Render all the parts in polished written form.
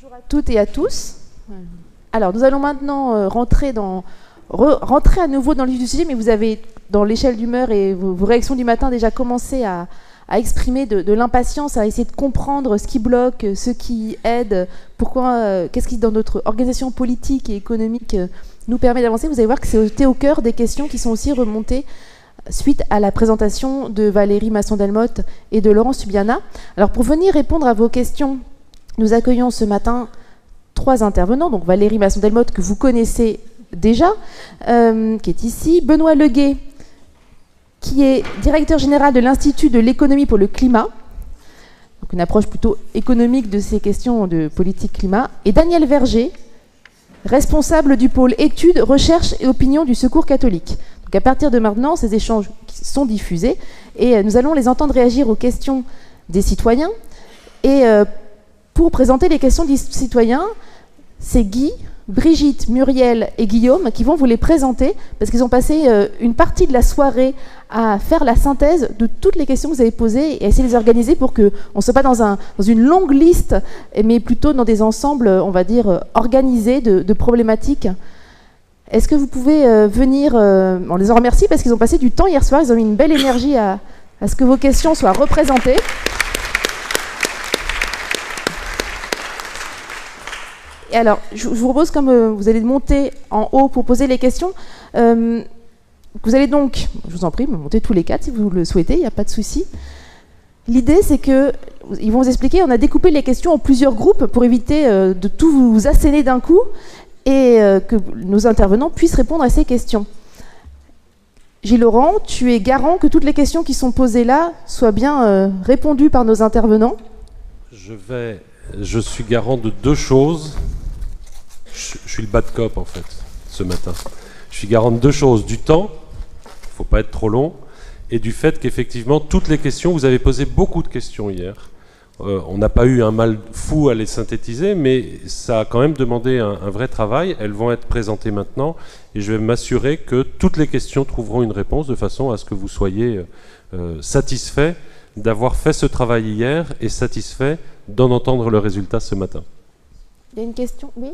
Bonjour à toutes et à tous. Alors, nous allons maintenant rentrer à nouveau dans le vif du sujet, mais vous avez, dans l'échelle d'humeur et vos réactions du matin, déjà commencé à exprimer de l'impatience, à essayer de comprendre ce qui bloque, ce qui aide, pourquoi, qu'est-ce qui, dans notre organisation politique et économique, nous permet d'avancer. Vous allez voir que c'était au cœur des questions qui sont aussi remontées suite à la présentation de Valérie Masson-Delmotte et de Laurent Subiana. Alors, pour venir répondre à vos questions, nous accueillons ce matin 3 intervenants. Donc Valérie Masson-Delmotte, que vous connaissez déjà, qui est ici. Benoît Leguet, qui est directeur général de l'Institut de l'économie pour le climat. Donc une approche plutôt économique de ces questions de politique climat. Et Daniel Verger, responsable du pôle études, recherche et opinion du Secours catholique. Donc à partir de maintenant, ces échanges sont diffusés et nous allons les entendre réagir aux questions des citoyens. Et pour présenter les questions des citoyens, c'est Guy, Brigitte, Muriel et Guillaume qui vont vous les présenter parce qu'ils ont passé une partie de la soirée à faire la synthèse de toutes les questions que vous avez posées et à essayer de les organiser pour qu'on ne soit pas dans une longue liste, mais plutôt dans des ensembles, on va dire, organisés de problématiques. Est-ce que vous pouvez venir, on les en remercie parce qu'ils ont passé du temps hier soir, ils ont mis une belle énergie à ce que vos questions soient représentées. Et alors, je vous propose, comme vous allez monter en haut pour poser les questions, vous allez donc, je vous en prie, monter tous les 4 si vous le souhaitez, il n'y a pas de souci. L'idée, c'est qu'ils vont vous expliquer, on a découpé les questions en plusieurs groupes pour éviter de tout vous asséner d'un coup et que nos intervenants puissent répondre à ces questions. Gilles Laurent, tu es garant que toutes les questions qui sont posées là soient bien répondues par nos intervenants. Je suis garant de 2 choses. Je suis le bad cop en fait, ce matin. Je suis garant de 2 choses. Du temps, il ne faut pas être trop long, et du fait qu'effectivement, toutes les questions, vous avez posé beaucoup de questions hier. On n'a pas eu un mal fou à les synthétiser, mais ça a quand même demandé un vrai travail. Elles vont être présentées maintenant, et je vais m'assurer que toutes les questions trouveront une réponse de façon à ce que vous soyez satisfait d'avoir fait ce travail hier et satisfait d'en entendre le résultat ce matin. Il y a une question, oui ?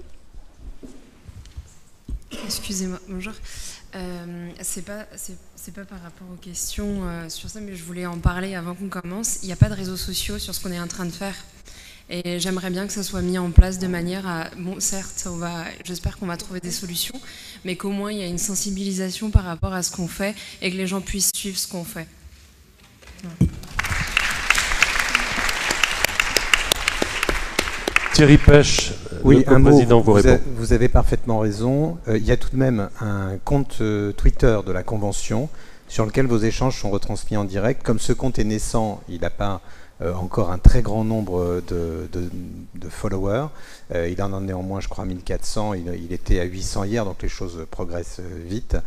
Excusez-moi, bonjour. C'est pas par rapport aux questions sur ça, mais je voulais en parler avant qu'on commence. Il n'y a pas de réseaux sociaux sur ce qu'on est en train de faire. Et j'aimerais bien que ça soit mis en place de manière à... Bon, certes, j'espère qu'on va trouver des solutions, mais qu'au moins il y a une sensibilisation par rapport à ce qu'on fait et que les gens puissent suivre ce qu'on fait. Ouais. Thierry Pêche, oui, le président vous répond. Vous avez parfaitement raison. Il y a tout de même un compte Twitter de la Convention sur lequel vos échanges sont retransmis en direct. Comme ce compte est naissant, il n'a pas encore un très grand nombre de followers. Il en a néanmoins, je crois, 1400. Il était à 800 hier, donc les choses progressent vite.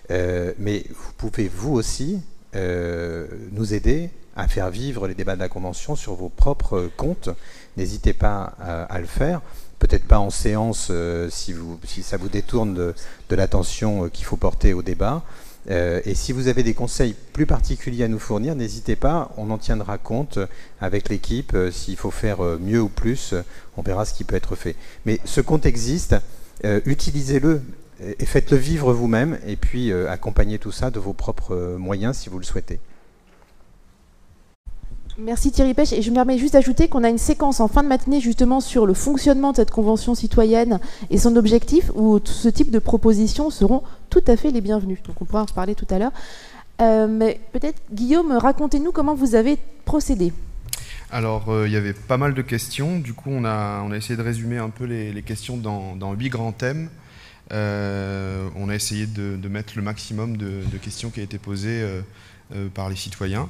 Mais vous pouvez, vous aussi, nous aider à faire vivre les débats de la Convention sur vos propres comptes. N'hésitez pas à le faire. Peut-être pas en séance si ça vous détourne de l'attention qu'il faut porter au débat. Et si vous avez des conseils plus particuliers à nous fournir, n'hésitez pas, on en tiendra compte avec l'équipe. S'il faut faire mieux ou plus, on verra ce qui peut être fait. Mais ce compte existe, utilisez-le et faites-le vivre vous-même, et puis accompagnez tout ça de vos propres moyens si vous le souhaitez. Merci Thierry Pêche, et je me permets juste d'ajouter qu'on a une séquence en fin de matinée justement sur le fonctionnement de cette convention citoyenne et son objectif, où ce type de propositions seront tout à fait les bienvenues. Donc on pourra en reparler tout à l'heure. Mais peut-être Guillaume, racontez-nous comment vous avez procédé. Alors il y avait pas mal de questions, du coup on a essayé de résumer un peu les questions dans 8 grands thèmes. On a essayé de mettre le maximum de questions qui a été posées par les citoyens.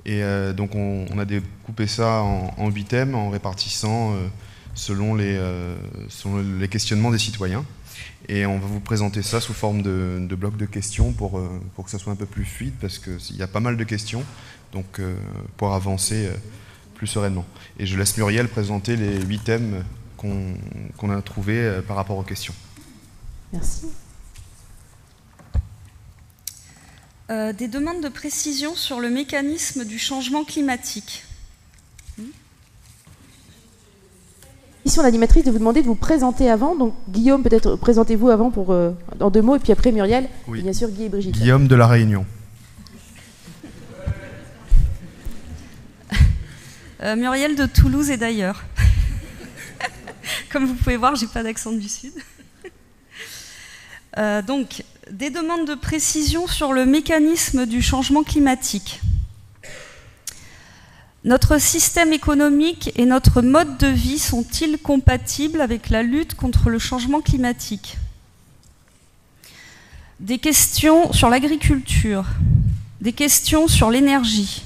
Et donc on a découpé ça en 8 thèmes en répartissant selon les questionnements des citoyens. Et on va vous présenter ça sous forme de blocs de questions pour que ça soit un peu plus fluide, parce qu'il y a pas mal de questions, donc pour avancer plus sereinement. Et je laisse Muriel présenter les 8 thèmes qu'on a trouvés par rapport aux questions. Merci. Des demandes de précision sur le mécanisme du changement climatique. Ici, l'animatrice de vous demander de vous présenter avant. Donc, Guillaume, peut-être présentez-vous avant en 2 mots, et puis après Muriel, Oui. et bien sûr Guy et Brigitte. Guillaume de La Réunion. Muriel de Toulouse et d'ailleurs. Comme vous pouvez voir, j'ai pas d'accent du Sud. Donc, des demandes de précision sur le mécanisme du changement climatique. Notre système économique et notre mode de vie sont-ils compatibles avec la lutte contre le changement climatique? Des questions sur l'agriculture, des questions sur l'énergie.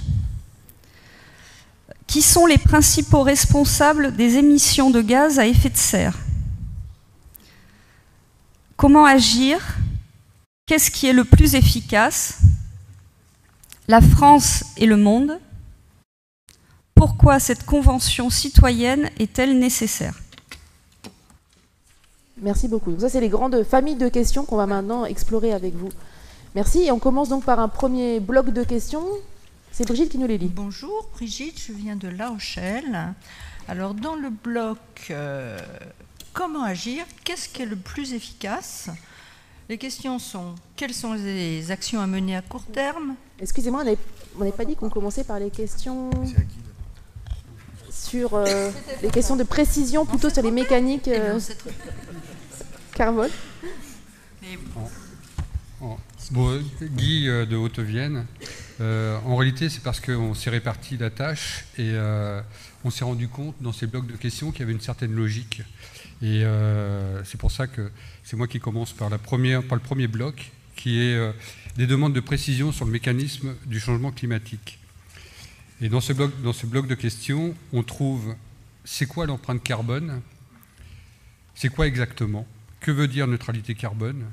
Qui sont les principaux responsables des émissions de gaz à effet de serre? Comment agir? Qu'est-ce qui est le plus efficace? La France et le monde? Pourquoi cette convention citoyenne est-elle nécessaire? Merci beaucoup. Donc ça, c'est les grandes familles de questions qu'on va maintenant explorer avec vous. Merci. Et on commence donc par un premier bloc de questions. C'est Brigitte qui nous les lit. Bonjour, Brigitte, je viens de La Rochelle. Alors, dans le bloc comment agir, qu'est-ce qui est le plus efficace? Les questions sont quelles sont les actions à mener à court terme? Excusez-moi, on n'avait pas dit qu'on commençait par les questions sur les questions de précision, plutôt sur les mécaniques carbone. Bon, Guy de Haute-Vienne. En réalité, c'est parce qu'on s'est réparti la tâche et on s'est rendu compte dans ces blocs de questions qu'il y avait une certaine logique. Et c'est pour ça que c'est moi qui commence par le premier bloc, qui est des demandes de précision sur le mécanisme du changement climatique. Et dans ce bloc de questions, on trouve c'est quoi l'empreinte carbone? C'est quoi exactement? Que veut dire neutralité carbone?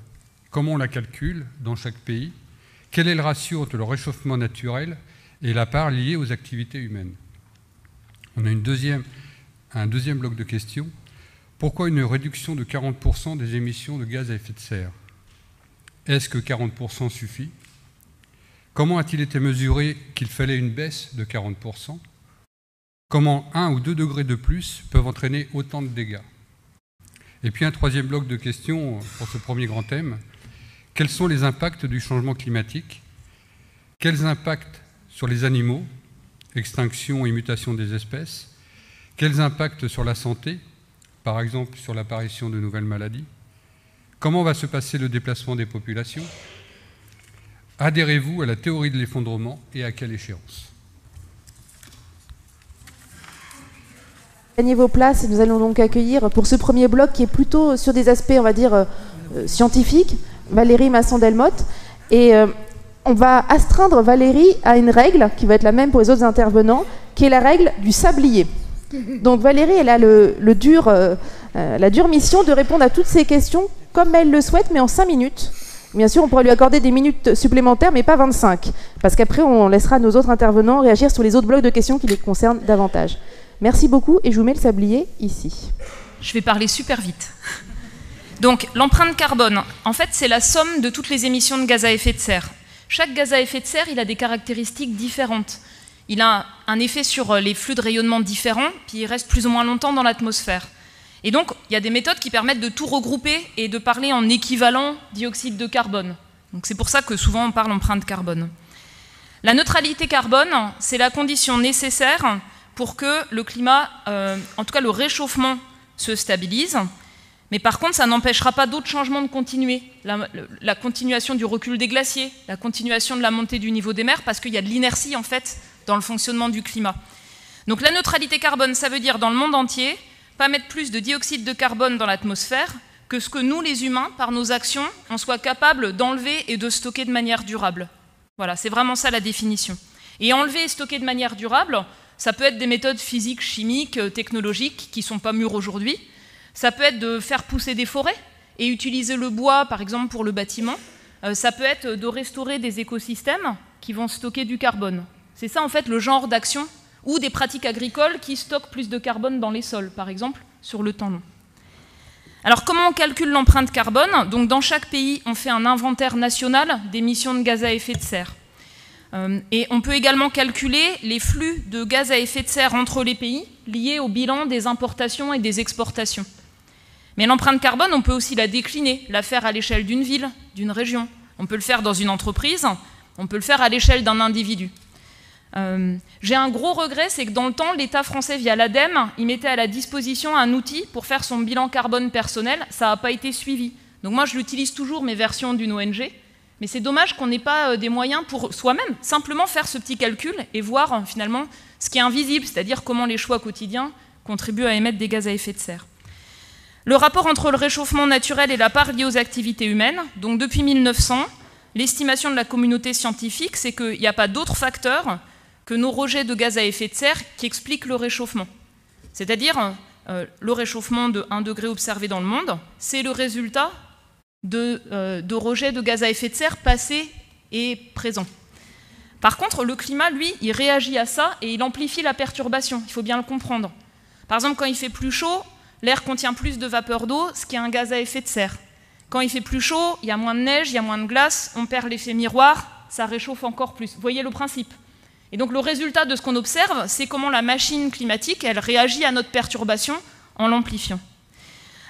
Comment on la calcule dans chaque pays? Quel est le ratio entre le réchauffement naturel et la part liée aux activités humaines? On a un deuxième bloc de questions. Pourquoi une réduction de 40% des émissions de gaz à effet de serre? Est-ce que 40% suffit? Comment a-t-il été mesuré qu'il fallait une baisse de 40%? Comment 1 ou 2 degrés de plus peuvent entraîner autant de dégâts? Et puis un troisième bloc de questions pour ce premier grand thème. Quels sont les impacts du changement climatique? Quels impacts sur les animaux, extinction et mutation des espèces? Quels impacts sur la santé, par exemple sur l'apparition de nouvelles maladies? Comment va se passer le déplacement des populations? Adhérez-vous à la théorie de l'effondrement et à quelle échéance? Gagnez vos places et nous allons donc accueillir pour ce premier bloc qui est plutôt sur des aspects, on va dire, scientifiques, Valérie Masson-Delmotte. Et on va astreindre Valérie à une règle qui va être la même pour les autres intervenants, qui est la règle du sablier. Donc Valérie, elle a la dure mission de répondre à toutes ces questions comme elle le souhaite, mais en 5 minutes. Bien sûr, on pourra lui accorder des minutes supplémentaires, mais pas 25, parce qu'après, on laissera nos autres intervenants réagir sur les autres blocs de questions qui les concernent davantage. Merci beaucoup, et je vous mets le sablier ici. Je vais parler super vite. Donc, l'empreinte carbone, en fait, c'est la somme de toutes les émissions de gaz à effet de serre. Chaque gaz à effet de serre, il a des caractéristiques différentes. Il a un effet sur les flux de rayonnement différents, puis il reste plus ou moins longtemps dans l'atmosphère. Et donc, il y a des méthodes qui permettent de tout regrouper et de parler en équivalent dioxyde de carbone. Donc, c'est pour ça que souvent on parle empreinte carbone. La neutralité carbone, c'est la condition nécessaire pour que le climat, en tout cas le réchauffement, se stabilise. Mais par contre, ça n'empêchera pas d'autres changements de continuer. La continuation du recul des glaciers, la continuation de la montée du niveau des mers, parce qu'il y a de l'inertie, en fait, dans le fonctionnement du climat. Donc la neutralité carbone, ça veut dire, dans le monde entier, pas mettre plus de dioxyde de carbone dans l'atmosphère que ce que nous, les humains, par nos actions, on soit capable d'enlever et de stocker de manière durable. Voilà, c'est vraiment ça la définition. Et enlever et stocker de manière durable, ça peut être des méthodes physiques, chimiques, technologiques qui ne sont pas mûres aujourd'hui. Ça peut être de faire pousser des forêts et utiliser le bois, par exemple, pour le bâtiment. Ça peut être de restaurer des écosystèmes qui vont stocker du carbone. C'est ça, en fait, le genre d'action, ou des pratiques agricoles qui stockent plus de carbone dans les sols, par exemple, sur le temps long. Alors, comment on calcule l'empreinte carbone? Donc, dans chaque pays, on fait un inventaire national d'émissions de gaz à effet de serre. Et on peut également calculer les flux de gaz à effet de serre entre les pays liés au bilan des importations et des exportations. Mais l'empreinte carbone, on peut aussi la décliner, la faire à l'échelle d'une ville, d'une région. On peut le faire dans une entreprise, on peut le faire à l'échelle d'un individu. J'ai un gros regret, c'est que dans le temps, l'État français, via l'ADEME, il mettait à la disposition un outil pour faire son bilan carbone personnel. Ça n'a pas été suivi. Donc moi, je l'utilise toujours, mes versions d'une ONG. Mais c'est dommage qu'on n'ait pas des moyens pour soi-même simplement faire ce petit calcul et voir finalement ce qui est invisible, c'est-à-dire comment les choix quotidiens contribuent à émettre des gaz à effet de serre. Le rapport entre le réchauffement naturel et la part liée aux activités humaines, donc depuis 1900, l'estimation de la communauté scientifique, c'est qu'il n'y a pas d'autres facteurs que nos rejets de gaz à effet de serre qui expliquent le réchauffement. C'est-à-dire le réchauffement de 1 degré observé dans le monde, c'est le résultat de rejets de gaz à effet de serre passés et présents. Par contre, le climat, lui, il réagit à ça et il amplifie la perturbation. Il faut bien le comprendre. Par exemple, quand il fait plus chaud, l'air contient plus de vapeur d'eau, ce qui est un gaz à effet de serre. Quand il fait plus chaud, il y a moins de neige, il y a moins de glace, on perd l'effet miroir, ça réchauffe encore plus. Vous voyez le principe. Et donc le résultat de ce qu'on observe, c'est comment la machine climatique, elle réagit à notre perturbation en l'amplifiant.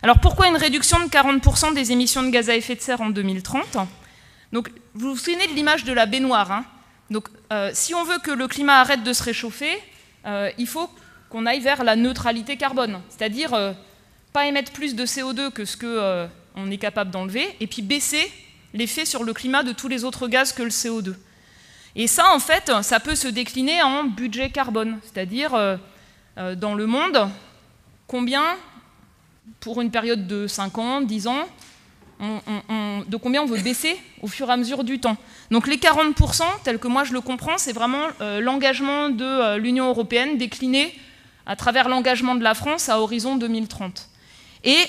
Alors pourquoi une réduction de 40% des émissions de gaz à effet de serre en 2030 ? Donc, vous vous souvenez de l'image de la baignoire, hein ? Donc, si on veut que le climat arrête de se réchauffer, il faut qu'on aille vers la neutralité carbone, c'est-à-dire pas émettre plus de CO2 que ce qu'on est capable d'enlever, et puis baisser l'effet sur le climat de tous les autres gaz que le CO2. Et ça, en fait, ça peut se décliner en budget carbone, c'est-à-dire dans le monde, combien, pour une période de 5 ans, 10 ans, de combien on veut baisser au fur et à mesure du temps. Donc les 40%, tel que moi je le comprends, c'est vraiment l'engagement de l'Union européenne décliné à travers l'engagement de la France à horizon 2030. Et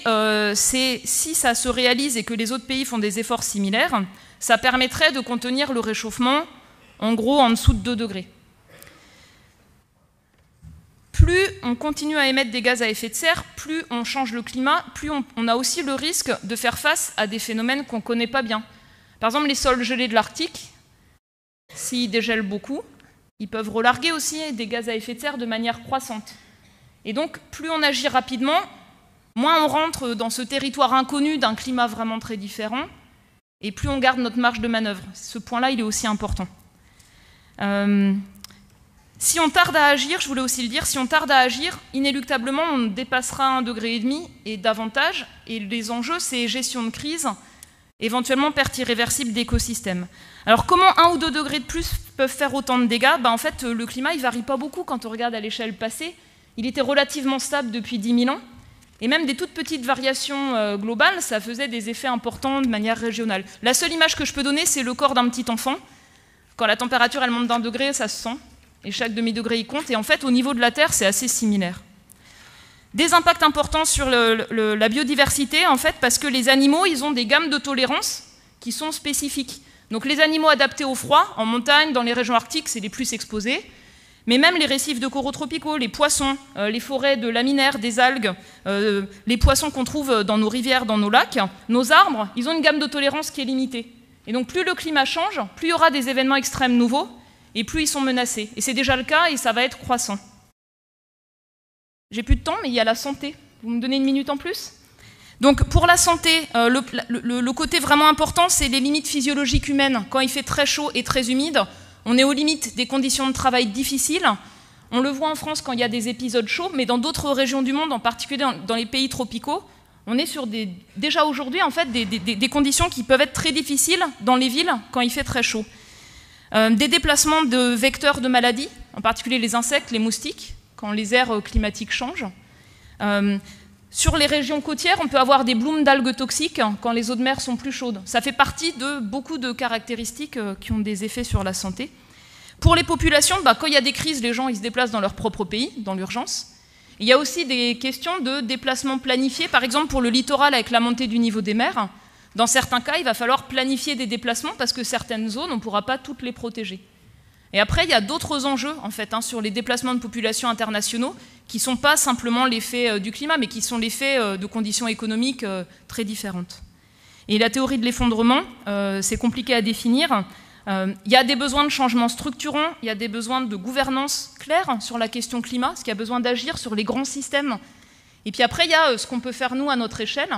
si ça se réalise et que les autres pays font des efforts similaires, ça permettrait de contenir le réchauffement, en gros, en dessous de 2 degrés. Plus on continue à émettre des gaz à effet de serre, plus on change le climat, plus on a aussi le risque de faire face à des phénomènes qu'on ne connaît pas bien. Par exemple, les sols gelés de l'Arctique, s'ils dégèlent beaucoup, ils peuvent relarguer aussi des gaz à effet de serre de manière croissante. Et donc, plus on agit rapidement, moins on rentre dans ce territoire inconnu d'un climat vraiment très différent, et plus on garde notre marge de manœuvre. Ce point-là, il est aussi important. Si on tarde à agir, je voulais aussi le dire, si on tarde à agir, inéluctablement, on dépassera 1,5 degré et davantage. Et les enjeux, c'est gestion de crise, éventuellement perte irréversible d'écosystèmes. Alors, comment 1 ou 2 degrés de plus peuvent faire autant de dégâts ? En fait, le climat, il ne varie pas beaucoup quand on regarde à l'échelle passée. Il était relativement stable depuis 10 000 ans. Et même des toutes petites variations globales, ça faisait des effets importants de manière régionale. La seule image que je peux donner, c'est le corps d'un petit enfant. Quand la température, elle monte d'1 degré, ça se sent. Et chaque demi-degré y compte. Et en fait, au niveau de la Terre, c'est assez similaire. Des impacts importants sur la biodiversité, en fait, parce que les animaux, ils ont des gammes de tolérance qui sont spécifiques. Donc les animaux adaptés au froid, en montagne, dans les régions arctiques, c'est les plus exposés. Mais même les récifs de coraux tropicaux, les poissons, les forêts de laminaires, des algues, les poissons qu'on trouve dans nos rivières, dans nos lacs, nos arbres, ils ont une gamme de tolérance qui est limitée. Et donc plus le climat change, plus il y aura des événements extrêmes nouveaux, et plus ils sont menacés. Et c'est déjà le cas, et ça va être croissant. J'ai plus de temps, mais il y a la santé. Vous me donnez 1 minute en plus ? Donc pour la santé, le côté vraiment important, c'est les limites physiologiques humaines. Quand il fait très chaud et très humide, on est aux limites des conditions de travail difficiles. On le voit en France quand il y a des épisodes chauds, mais dans d'autres régions du monde, en particulier dans les pays tropicaux, on est sur déjà aujourd'hui en fait, des conditions qui peuvent être très difficiles dans les villes quand il fait très chaud. Des déplacements de vecteurs de maladies, en particulier les insectes, les moustiques, quand les aires climatiques changent. Sur les régions côtières, on peut avoir des blooms d'algues toxiques quand les eaux de mer sont plus chaudes. Ça fait partie de beaucoup de caractéristiques qui ont des effets sur la santé. Pour les populations, quand il y a des crises, les gens ils se déplacent dans leur propre pays, dans l'urgence. Il y a aussi des questions de déplacement planifié, par exemple pour le littoral avec la montée du niveau des mers. Dans certains cas, il va falloir planifier des déplacements parce que certaines zones, on ne pourra pas toutes les protéger. Et après, il y a d'autres enjeux en fait, sur les déplacements de populations internationaux qui ne sont pas simplement l'effet du climat, mais qui sont l'effet de conditions économiques très différentes. Et la théorie de l'effondrement, c'est compliqué à définir. Il y a des besoins de changements structurants, il y a des besoins de gouvernance claire sur la question climat, parce qu'il y a besoin d'agir sur les grands systèmes. Et puis après, il y a ce qu'on peut faire nous à notre échelle.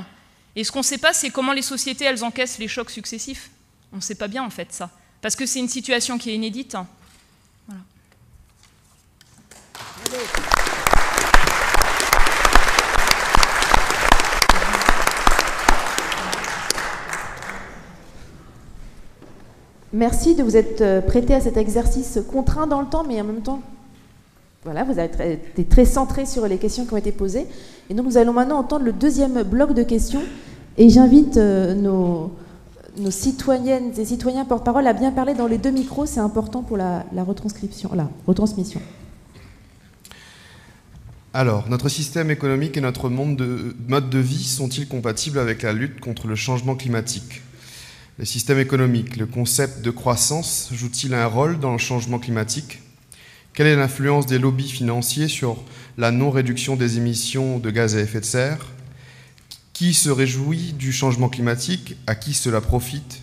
Et ce qu'on ne sait pas, c'est comment les sociétés, elles encaissent les chocs successifs. On ne sait pas bien, en fait, ça. Parce que c'est une situation qui est inédite. Voilà. Merci de vous être prêté à cet exercice contraint dans le temps, mais en même temps, voilà, vous avez été très centré sur les questions qui ont été posées. Et donc nous allons maintenant entendre le deuxième bloc de questions. Et j'invite nos citoyennes et citoyens porte-parole à bien parler dans les deux micros, c'est important pour la retransmission. Alors, notre système économique et notre mode de vie sont-ils compatibles avec la lutte contre le changement climatique ? Les systèmes économiques, le concept de croissance joue-t-il un rôle dans le changement climatique ? Quelle est l'influence des lobbies financiers sur la non-réduction des émissions de gaz à effet de serre ? Qui se réjouit du changement climatique ? À qui cela profite ?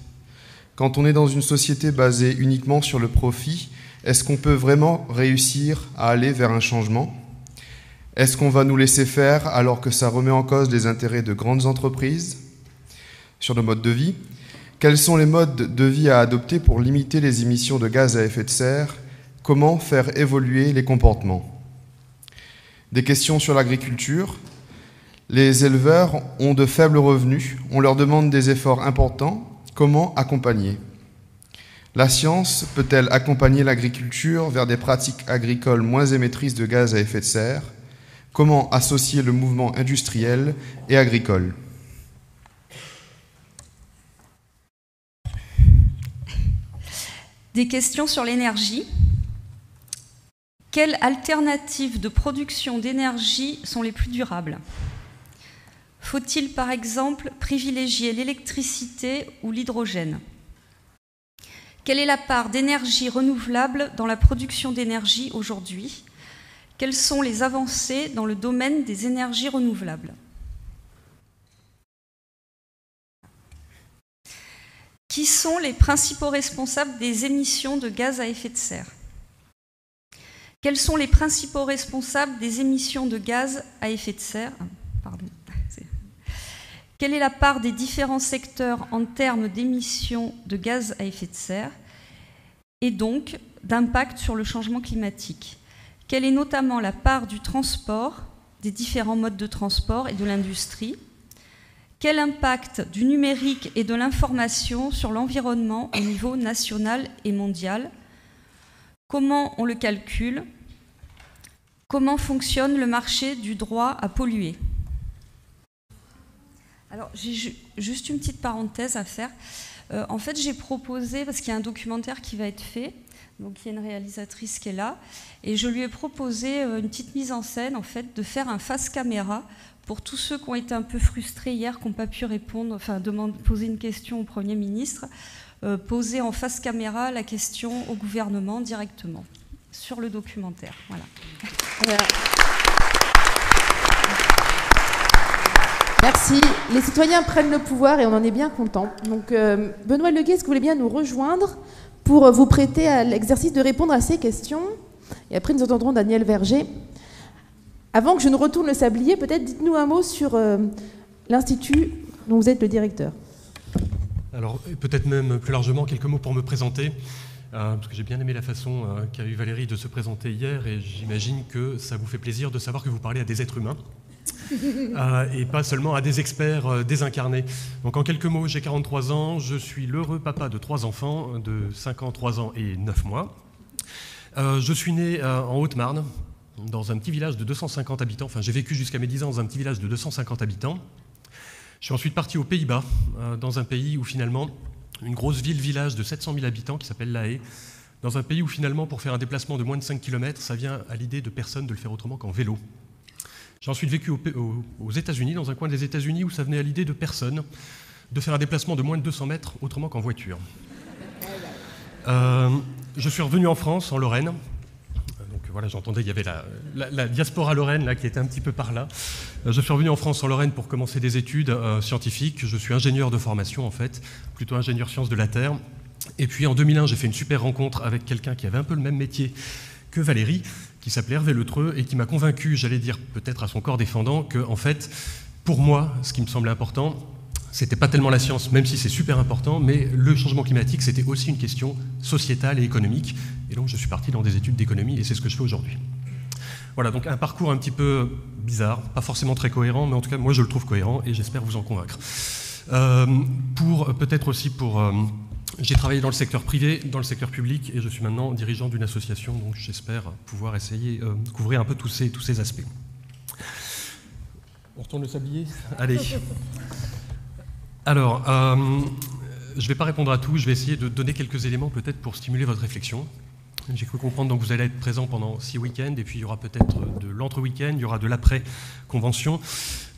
Quand on est dans une société basée uniquement sur le profit, est-ce qu'on peut vraiment réussir à aller vers un changement ? Est-ce qu'on va nous laisser faire alors que ça remet en cause les intérêts de grandes entreprises ? Sur nos modes de vie, quels sont les modes de vie à adopter pour limiter les émissions de gaz à effet de serre ? Comment faire évoluer les comportements ? Des questions sur l'agriculture. Les éleveurs ont de faibles revenus, on leur demande des efforts importants. Comment accompagner ? La science peut-elle accompagner l'agriculture vers des pratiques agricoles moins émettrices de gaz à effet de serre ? Comment associer le mouvement industriel et agricole ? Des questions sur l'énergie. Quelles alternatives de production d'énergie sont les plus durables ? Faut-il par exemple privilégier l'électricité ou l'hydrogène ? Quelle est la part d'énergie renouvelable dans la production d'énergie aujourd'hui ? Quelles sont les avancées dans le domaine des énergies renouvelables ? Qui sont les principaux responsables des émissions de gaz à effet de serre ? Quels sont les principaux responsables des émissions de gaz à effet de serre ? Quelle est la part des différents secteurs en termes d'émissions de gaz à effet de serre et donc d'impact sur le changement climatique ? Quelle est notamment la part du transport, des différents modes de transport et de l'industrie ? Quel impact du numérique et de l'information sur l'environnement au niveau national et mondial ? Comment on le calcule ? Comment fonctionne le marché du droit à polluer ? Alors, j'ai juste une petite parenthèse à faire. En fait, j'ai proposé, parce qu'il y a un documentaire qui va être fait, donc il y a une réalisatrice qui est là, et je lui ai proposé une petite mise en scène, en fait, de faire un face caméra pour tous ceux qui ont été un peu frustrés hier, qui n'ont pas pu répondre, enfin, poser une question au Premier ministre, poser en face caméra la question au gouvernement directement, sur le documentaire. Voilà. Merci. Les citoyens prennent le pouvoir et on en est bien content. Donc, Benoît Leguet, est-ce que vous voulez bien nous rejoindre pour vous prêter à l'exercice de répondre à ces questions ? Et après, nous entendrons Daniel Verger. Avant que je ne retourne le sablier, peut-être dites-nous un mot sur l'Institut dont vous êtes le directeur. Alors, peut-être même plus largement, quelques mots pour me présenter, parce que j'ai bien aimé la façon qu'a eu Valérie de se présenter hier, et j'imagine que ça vous fait plaisir de savoir que vous parlez à des êtres humains, et pas seulement à des experts désincarnés. Donc en quelques mots, j'ai 43 ans, je suis l'heureux papa de 3 enfants, de 5 ans, 3 ans et 9 mois. Je suis né en Haute-Marne, dans un petit village de 250 habitants, enfin j'ai vécu jusqu'à mes 10 ans dans un petit village de 250 habitants. Je suis ensuite parti aux Pays-Bas, dans un pays où finalement, une grosse ville-village de 700 000 habitants qui s'appelle La Haye, dans un pays où finalement, pour faire un déplacement de moins de 5 km, ça vient à l'idée de personne de le faire autrement qu'en vélo. J'ai ensuite vécu aux États-Unis, dans un coin des États-Unis où ça venait à l'idée de personne de faire un déplacement de moins de 200 mètres autrement qu'en voiture. Je suis revenu en France, en Lorraine. Donc voilà, j'entendais, il y avait la diaspora lorraine là, qui était un petit peu par là. Je suis revenu en France, en Lorraine, pour commencer des études scientifiques. Je suis ingénieur de formation, en fait, plutôt ingénieur sciences de la Terre. Et puis en 2001, j'ai fait une super rencontre avec quelqu'un qui avait un peu le même métier que Valérie, qui s'appelait Hervé Letreux, et qui m'a convaincu, j'allais dire peut-être à son corps défendant, que en fait, pour moi, ce qui me semblait important, c'était pas tellement la science, même si c'est super important, mais le changement climatique, c'était aussi une question sociétale et économique. Et donc je suis parti dans des études d'économie, et c'est ce que je fais aujourd'hui. Voilà, donc un parcours un petit peu bizarre, pas forcément très cohérent, mais en tout cas, moi je le trouve cohérent, et j'espère vous en convaincre. J'ai travaillé dans le secteur privé, dans le secteur public, et je suis maintenant dirigeant d'une association, donc j'espère pouvoir essayer de couvrir un peu tous ces aspects. On retourne le sablier ? Allez. Alors, je ne vais pas répondre à tout, je vais essayer de donner quelques éléments peut-être pour stimuler votre réflexion. J'ai cru comprendre donc vous allez être présent pendant 6 week-ends, et puis il y aura peut-être de l'entre-week-end, il y aura de l'après-convention.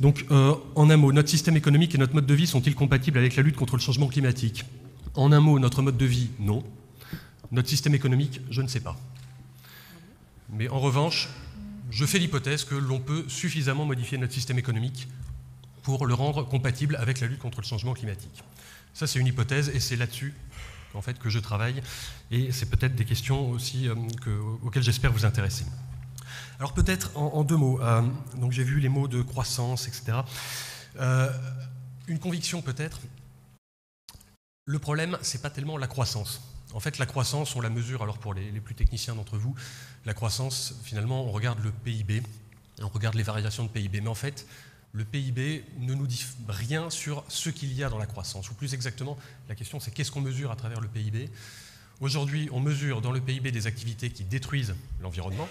Donc, en un mot, notre système économique et notre mode de vie sont-ils compatibles avec la lutte contre le changement climatique ? En un mot, notre mode de vie, non. Notre système économique, je ne sais pas. Mais en revanche, je fais l'hypothèse que l'on peut suffisamment modifier notre système économique pour le rendre compatible avec la lutte contre le changement climatique. Ça, c'est une hypothèse, et c'est là-dessus en fait, que je travaille. Et c'est peut-être des questions aussi auxquelles j'espère vous intéresser. Alors peut-être en 2 mots. Donc j'ai vu les mots de croissance, etc. Une conviction peut-être. Le problème, c'est pas tellement la croissance. En fait, la croissance, on la mesure, alors pour les plus techniciens d'entre vous, la croissance, finalement, on regarde le PIB, on regarde les variations de PIB. Mais en fait, le PIB ne nous dit rien sur ce qu'il y a dans la croissance. Ou plus exactement, la question, c'est qu'est-ce qu'on mesure à travers le PIB ? Aujourd'hui, on mesure dans le PIB des activités qui détruisent l'environnement,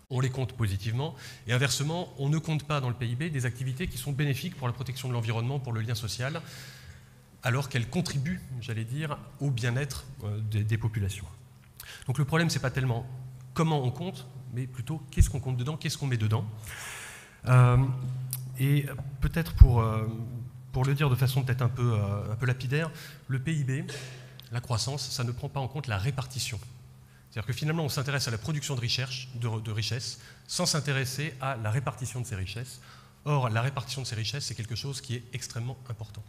on les compte positivement, et inversement, on ne compte pas dans le PIB des activités qui sont bénéfiques pour la protection de l'environnement, pour le lien social, alors qu'elles contribuent, j'allais dire, au bien-être des populations. Donc le problème, c'est pas tellement comment on compte, mais plutôt qu'est-ce qu'on compte dedans, qu'est-ce qu'on met dedans. Et peut-être pour le dire de façon peut-être un peu lapidaire, le PIB, la croissance, ça ne prend pas en compte la répartition. C'est-à-dire que finalement, on s'intéresse à la production de richesses sans s'intéresser à la répartition de ces richesses. Or, la répartition de ces richesses, c'est quelque chose qui est extrêmement important.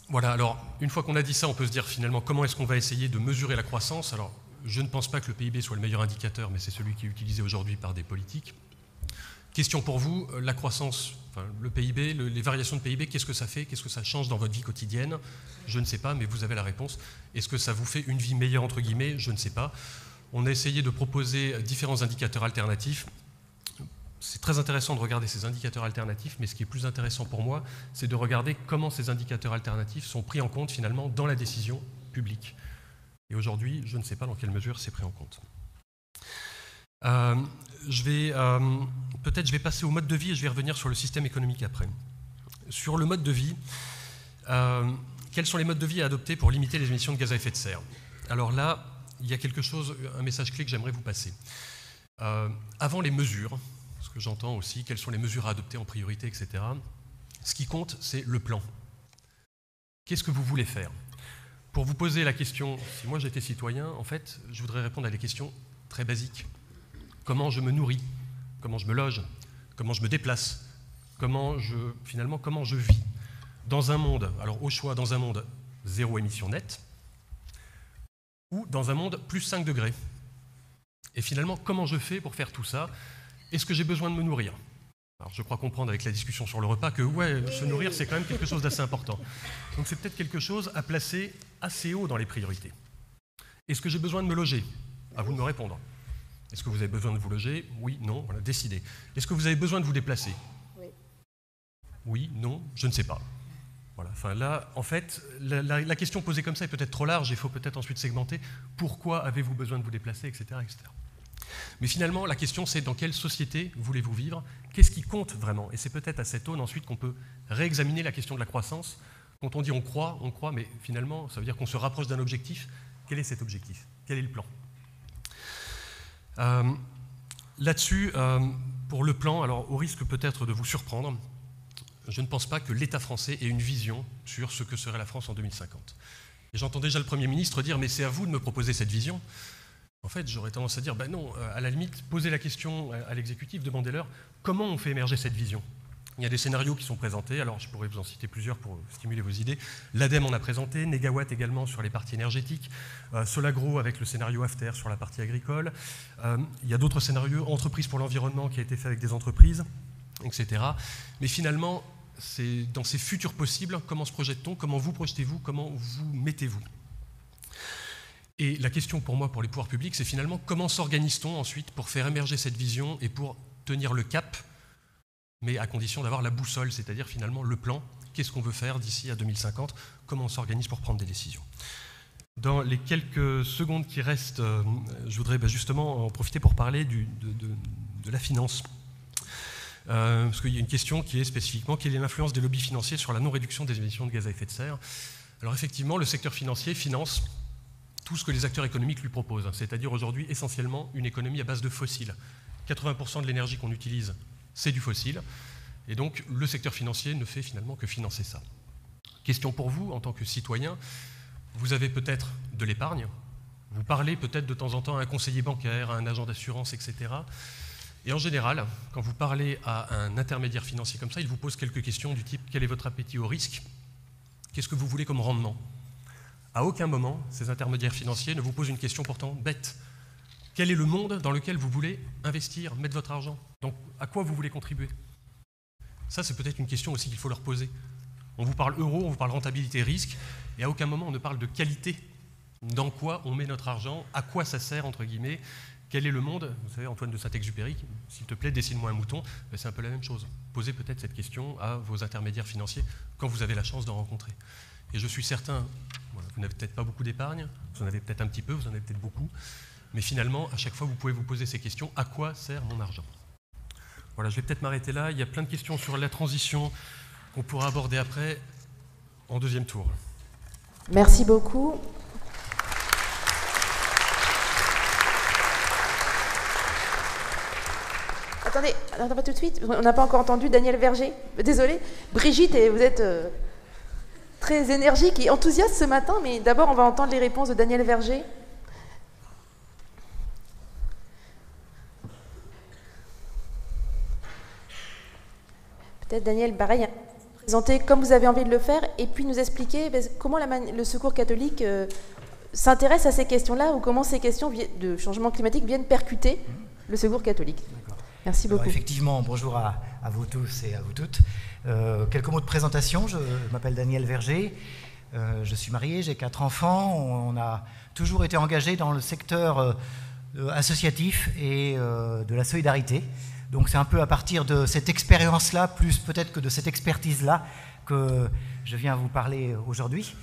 Voilà, alors une fois qu'on a dit ça, on peut se dire finalement comment est-ce qu'on va essayer de mesurer la croissance. Alors je ne pense pas que le PIB soit le meilleur indicateur, mais c'est celui qui est utilisé aujourd'hui par des politiques. Question pour vous, la croissance, enfin, le PIB, les variations de PIB, qu'est-ce que ça fait? Qu'est-ce que ça change dans votre vie quotidienne? Je ne sais pas, mais vous avez la réponse. Est-ce que ça vous fait une vie meilleure entre guillemets? Je ne sais pas. On a essayé de proposer différents indicateurs alternatifs. C'est très intéressant de regarder ces indicateurs alternatifs, mais ce qui est plus intéressant pour moi, c'est de regarder comment ces indicateurs alternatifs sont pris en compte finalement dans la décision publique. Et aujourd'hui, je ne sais pas dans quelle mesure c'est pris en compte. Peut-être je vais passer au mode de vie et je vais revenir sur le système économique après. Sur le mode de vie, quels sont les modes de vie à adopter pour limiter les émissions de gaz à effet de serre? Alors là, il y a quelque chose, un message clé que j'aimerais vous passer. Avant les mesures, ce que j'entends aussi, quelles sont les mesures à adopter en priorité, etc. Ce qui compte, c'est le plan. Qu'est-ce que vous voulez faire? Pour vous poser la question, si moi j'étais citoyen, en fait, je voudrais répondre à des questions très basiques. Comment je me nourris? Comment je me loge? Comment je me déplace? Finalement, comment je vis? Dans un monde, alors au choix, dans un monde zéro émission nette, ou dans un monde plus 5 degrés. Et finalement, comment je fais pour faire tout ça? Est-ce que j'ai besoin de me nourrir? Alors, je crois comprendre avec la discussion sur le repas que ouais, se nourrir, c'est quand même quelque chose d'assez important. Donc c'est peut-être quelque chose à placer assez haut dans les priorités. Est-ce que j'ai besoin de me loger? À vous de me répondre. Est-ce que vous avez besoin de vous loger? Oui, non, voilà, décidez. Est-ce que vous avez besoin de vous déplacer? Oui. Oui, non, je ne sais pas. Voilà, enfin là, en fait, la question posée comme ça est peut-être trop large, il faut peut-être ensuite segmenter. Pourquoi avez-vous besoin de vous déplacer, etc., etc. Mais finalement, la question, c'est dans quelle société voulez-vous vivre? Qu'est-ce qui compte vraiment? Et c'est peut-être à cette aune ensuite qu'on peut réexaminer la question de la croissance. Quand on dit on croit, mais finalement, ça veut dire qu'on se rapproche d'un objectif. Quel est cet objectif? Quel est le plan? Là-dessus, pour le plan, alors au risque peut-être de vous surprendre, je ne pense pas que l'État français ait une vision sur ce que serait la France en 2050. Et j'entends déjà le Premier ministre dire « mais c'est à vous de me proposer cette vision ». En fait, j'aurais tendance à dire, ben non, à la limite, posez la question à l'exécutif, demandez-leur comment on fait émerger cette vision. Il y a des scénarios qui sont présentés, alors je pourrais vous en citer plusieurs pour stimuler vos idées. L'ADEME en a présenté, Négawatt également sur les parties énergétiques, Solagro avec le scénario After sur la partie agricole. Il y a d'autres scénarios, Entreprises pour l'environnement qui a été fait avec des entreprises, etc. Mais finalement, c'est dans ces futurs possibles, comment se projette-t-on, comment vous projetez-vous, comment vous mettez-vous? Et la question pour moi, pour les pouvoirs publics, c'est finalement comment s'organise-t-on ensuite pour faire émerger cette vision et pour tenir le cap, mais à condition d'avoir la boussole, c'est-à-dire finalement le plan, qu'est-ce qu'on veut faire d'ici à 2050, comment on s'organise pour prendre des décisions. Dans les quelques secondes qui restent, je voudrais justement en profiter pour parler de la finance. Parce qu'il y a une question qui est spécifiquement quelle est l'influence des lobbies financiers sur la non-réduction des émissions de gaz à effet de serre. Alors effectivement, le secteur financier finance tout ce que les acteurs économiques lui proposent, c'est-à-dire aujourd'hui essentiellement une économie à base de fossiles. 80% de l'énergie qu'on utilise, c'est du fossile, et donc le secteur financier ne fait finalement que financer ça. Question pour vous, en tant que citoyen, vous avez peut-être de l'épargne, vous parlez peut-être de temps en temps à un conseiller bancaire, à un agent d'assurance, etc. Et en général, quand vous parlez à un intermédiaire financier comme ça, il vous pose quelques questions du type « Quel est votre appétit au risque ? Qu'est-ce que vous voulez comme rendement ?» À aucun moment, ces intermédiaires financiers ne vous posent une question pourtant bête. Quel est le monde dans lequel vous voulez investir, mettre votre argent? Donc, à quoi vous voulez contribuer? Ça, c'est peut-être une question aussi qu'il faut leur poser. On vous parle euro, on vous parle rentabilité, risque, et à aucun moment on ne parle de qualité. Dans quoi on met notre argent? À quoi ça sert, entre guillemets? Quel est le monde? Vous savez, Antoine de Saint-Exupéry, s'il te plaît, dessine-moi un mouton. Ben, c'est un peu la même chose. Posez peut-être cette question à vos intermédiaires financiers quand vous avez la chance d'en rencontrer. Et je suis certain, voilà, vous n'avez peut-être pas beaucoup d'épargne, vous en avez peut-être un petit peu, vous en avez peut-être beaucoup, mais finalement, à chaque fois, vous pouvez vous poser ces questions. À quoi sert mon argent? Voilà, je vais peut-être m'arrêter là. Il y a plein de questions sur la transition qu'on pourra aborder après, en deuxième tour. Merci beaucoup. Attendez, pas tout de suite. On n'a pas encore entendu Daniel Verger. Désolée. Brigitte, vous êtes très énergique et enthousiaste ce matin, mais d'abord, on va entendre les réponses de Daniel Verger. Peut-être, Daniel, pareil, présenter comme vous avez envie de le faire et puis nous expliquer comment le Secours catholique s'intéresse à ces questions-là ou comment ces questions de changement climatique viennent percuter le Secours catholique. Merci beaucoup. Alors, effectivement, bonjour à vous tous et à vous toutes. Quelques mots de présentation. Je m'appelle Daniel Verger. Je suis marié, j'ai 4 enfants. On a toujours été engagés dans le secteur associatif et de la solidarité. Donc c'est un peu à partir de cette expérience-là, plus peut-être que de cette expertise-là, que je viens vous parler aujourd'hui.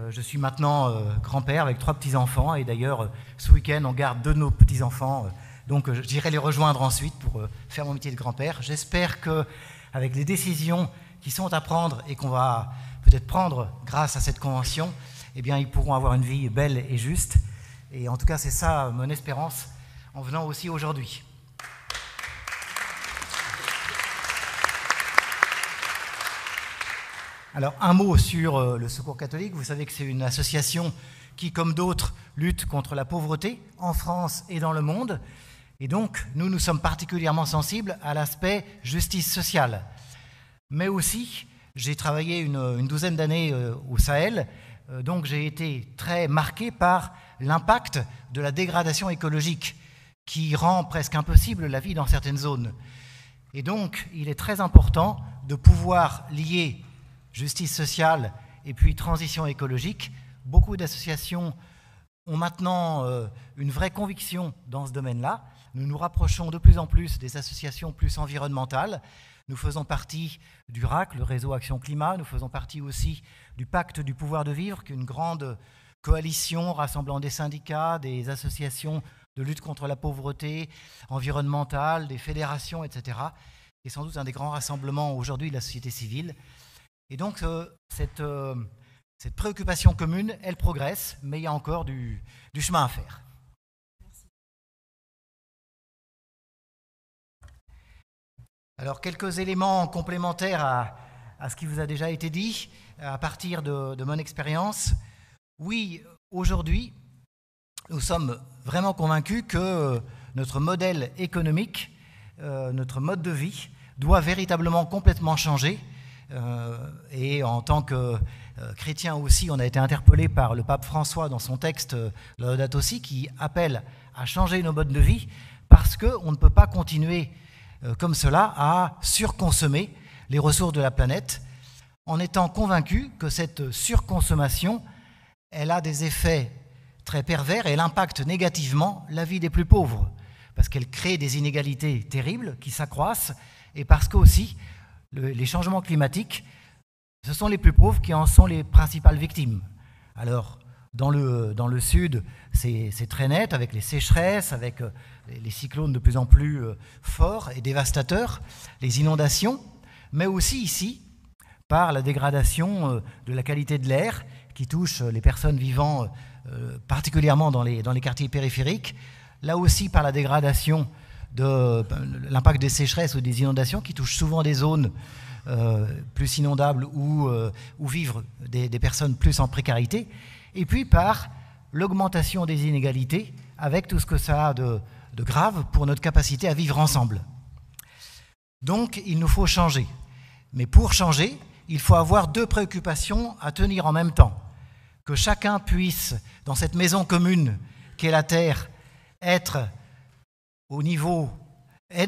Je suis maintenant grand-père avec 3 petits-enfants et d'ailleurs ce week-end on garde 2 de nos petits-enfants. Donc j'irai les rejoindre ensuite pour faire mon métier de grand-père. J'espère qu'avec les décisions qui sont à prendre et qu'on va peut-être prendre grâce à cette convention, eh bien ils pourront avoir une vie belle et juste. Et en tout cas c'est ça mon espérance en venant aussi aujourd'hui. Alors, un mot sur le Secours catholique. Vous savez que c'est une association qui, comme d'autres, lutte contre la pauvreté en France et dans le monde. Et donc, nous sommes particulièrement sensibles à l'aspect justice sociale. Mais aussi, j'ai travaillé une douzaine d'années au Sahel, donc j'ai été très marqué par l'impact de la dégradation écologique qui rend presque impossible la vie dans certaines zones. Et donc, il est très important de pouvoir lier justice sociale et puis transition écologique. Beaucoup d'associations ont maintenant une vraie conviction dans ce domaine-là. Nous nous rapprochons de plus en plus des associations plus environnementales. Nous faisons partie du RAC, le réseau Action Climat. Nous faisons partie aussi du Pacte du pouvoir de vivre, qui est une grande coalition rassemblant des syndicats, des associations de lutte contre la pauvreté environnementale, des fédérations, etc. Et sans doute un des grands rassemblements aujourd'hui de la société civile. Et donc, cette préoccupation commune, elle progresse, mais il y a encore du chemin à faire. Merci. Alors, quelques éléments complémentaires à ce qui vous a déjà été dit, à partir de mon expérience. Oui, aujourd'hui, nous sommes vraiment convaincus que notre modèle économique, notre mode de vie, doit véritablement complètement changer. Et en tant que chrétien aussi, on a été interpellé par le pape François dans son texte Laudato Si, qui appelle à changer nos modes de vie parce qu'on ne peut pas continuer comme cela à surconsommer les ressources de la planète en étant convaincu que cette surconsommation, elle a des effets très pervers et elle impacte négativement la vie des plus pauvres parce qu'elle crée des inégalités terribles qui s'accroissent et parce que aussi les changements climatiques, ce sont les plus pauvres qui en sont les principales victimes. Alors, dans le sud, c'est très net, avec les sécheresses, avec les cyclones de plus en plus forts et dévastateurs, les inondations, mais aussi ici, par la dégradation de la qualité de l'air qui touche les personnes vivant particulièrement dans les quartiers périphériques, là aussi par la dégradation de l'impact des sécheresses ou des inondations qui touchent souvent des zones plus inondables où vivent des personnes plus en précarité, et puis par l'augmentation des inégalités avec tout ce que ça a de grave pour notre capacité à vivre ensemble. Donc il nous faut changer. Mais pour changer, il faut avoir deux préoccupations à tenir en même temps. Que chacun puisse, dans cette maison commune qu'est la Terre, être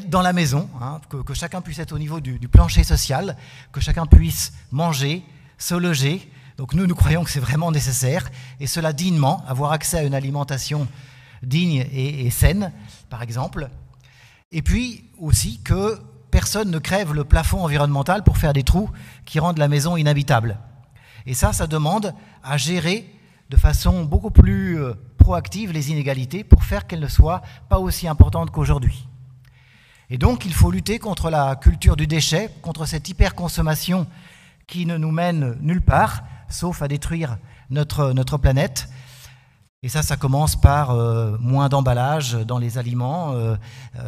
dans la maison, hein, que chacun puisse être au niveau du plancher social, que chacun puisse manger, se loger. Donc nous croyons que c'est vraiment nécessaire, et cela dignement, avoir accès à une alimentation digne et saine, par exemple. Et puis aussi que personne ne crève le plafond environnemental pour faire des trous qui rendent la maison inhabitable. Et ça demande à gérer de façon beaucoup plus proactive les inégalités pour faire qu'elles ne soient pas aussi importantes qu'aujourd'hui. Et donc il faut lutter contre la culture du déchet, contre cette hyperconsommation qui ne nous mène nulle part, sauf à détruire notre planète. Et ça commence par moins d'emballage dans les aliments,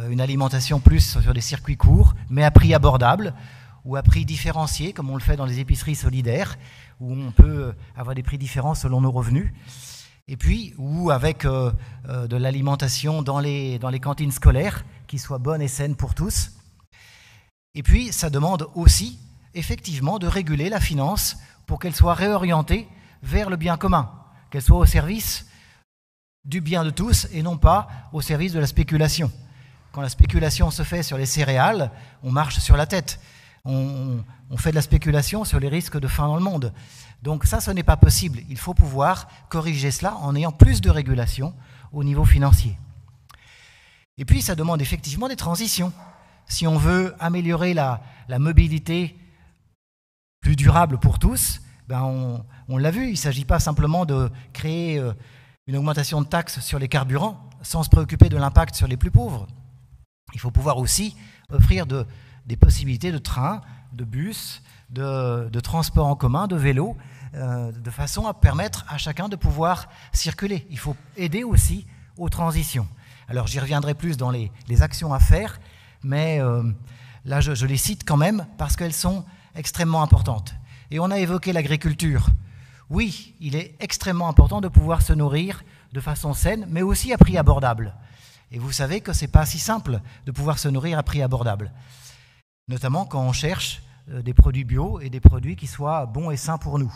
une alimentation plus sur des circuits courts, mais à prix abordable, ou à prix différencié, comme on le fait dans les épiceries solidaires, où on peut avoir des prix différents selon nos revenus. Et puis, ou avec de l'alimentation dans les cantines scolaires, qui soit bonne et saine pour tous. Et puis, ça demande aussi, effectivement, de réguler la finance pour qu'elle soit réorientée vers le bien commun, qu'elle soit au service du bien de tous et non pas au service de la spéculation. Quand la spéculation se fait sur les céréales, on marche sur la tête. On fait de la spéculation sur les risques de faim dans le monde. Donc ça, ce n'est pas possible. Il faut pouvoir corriger cela en ayant plus de régulation au niveau financier. Et puis, ça demande effectivement des transitions. Si on veut améliorer la mobilité plus durable pour tous, on l'a vu, il ne s'agit pas simplement de créer une augmentation de taxes sur les carburants sans se préoccuper de l'impact sur les plus pauvres. Il faut pouvoir aussi offrir des possibilités de train, de bus, de transport en commun, de vélo, de façon à permettre à chacun de pouvoir circuler. Il faut aider aussi aux transitions. Alors j'y reviendrai plus dans les actions à faire, mais là je les cite quand même parce qu'elles sont extrêmement importantes. Et on a évoqué l'agriculture. Oui, il est extrêmement important de pouvoir se nourrir de façon saine, mais aussi à prix abordable. Et vous savez que ce n'est pas si simple de pouvoir se nourrir à prix abordable, notamment quand on cherche des produits bio et des produits qui soient bons et sains pour nous.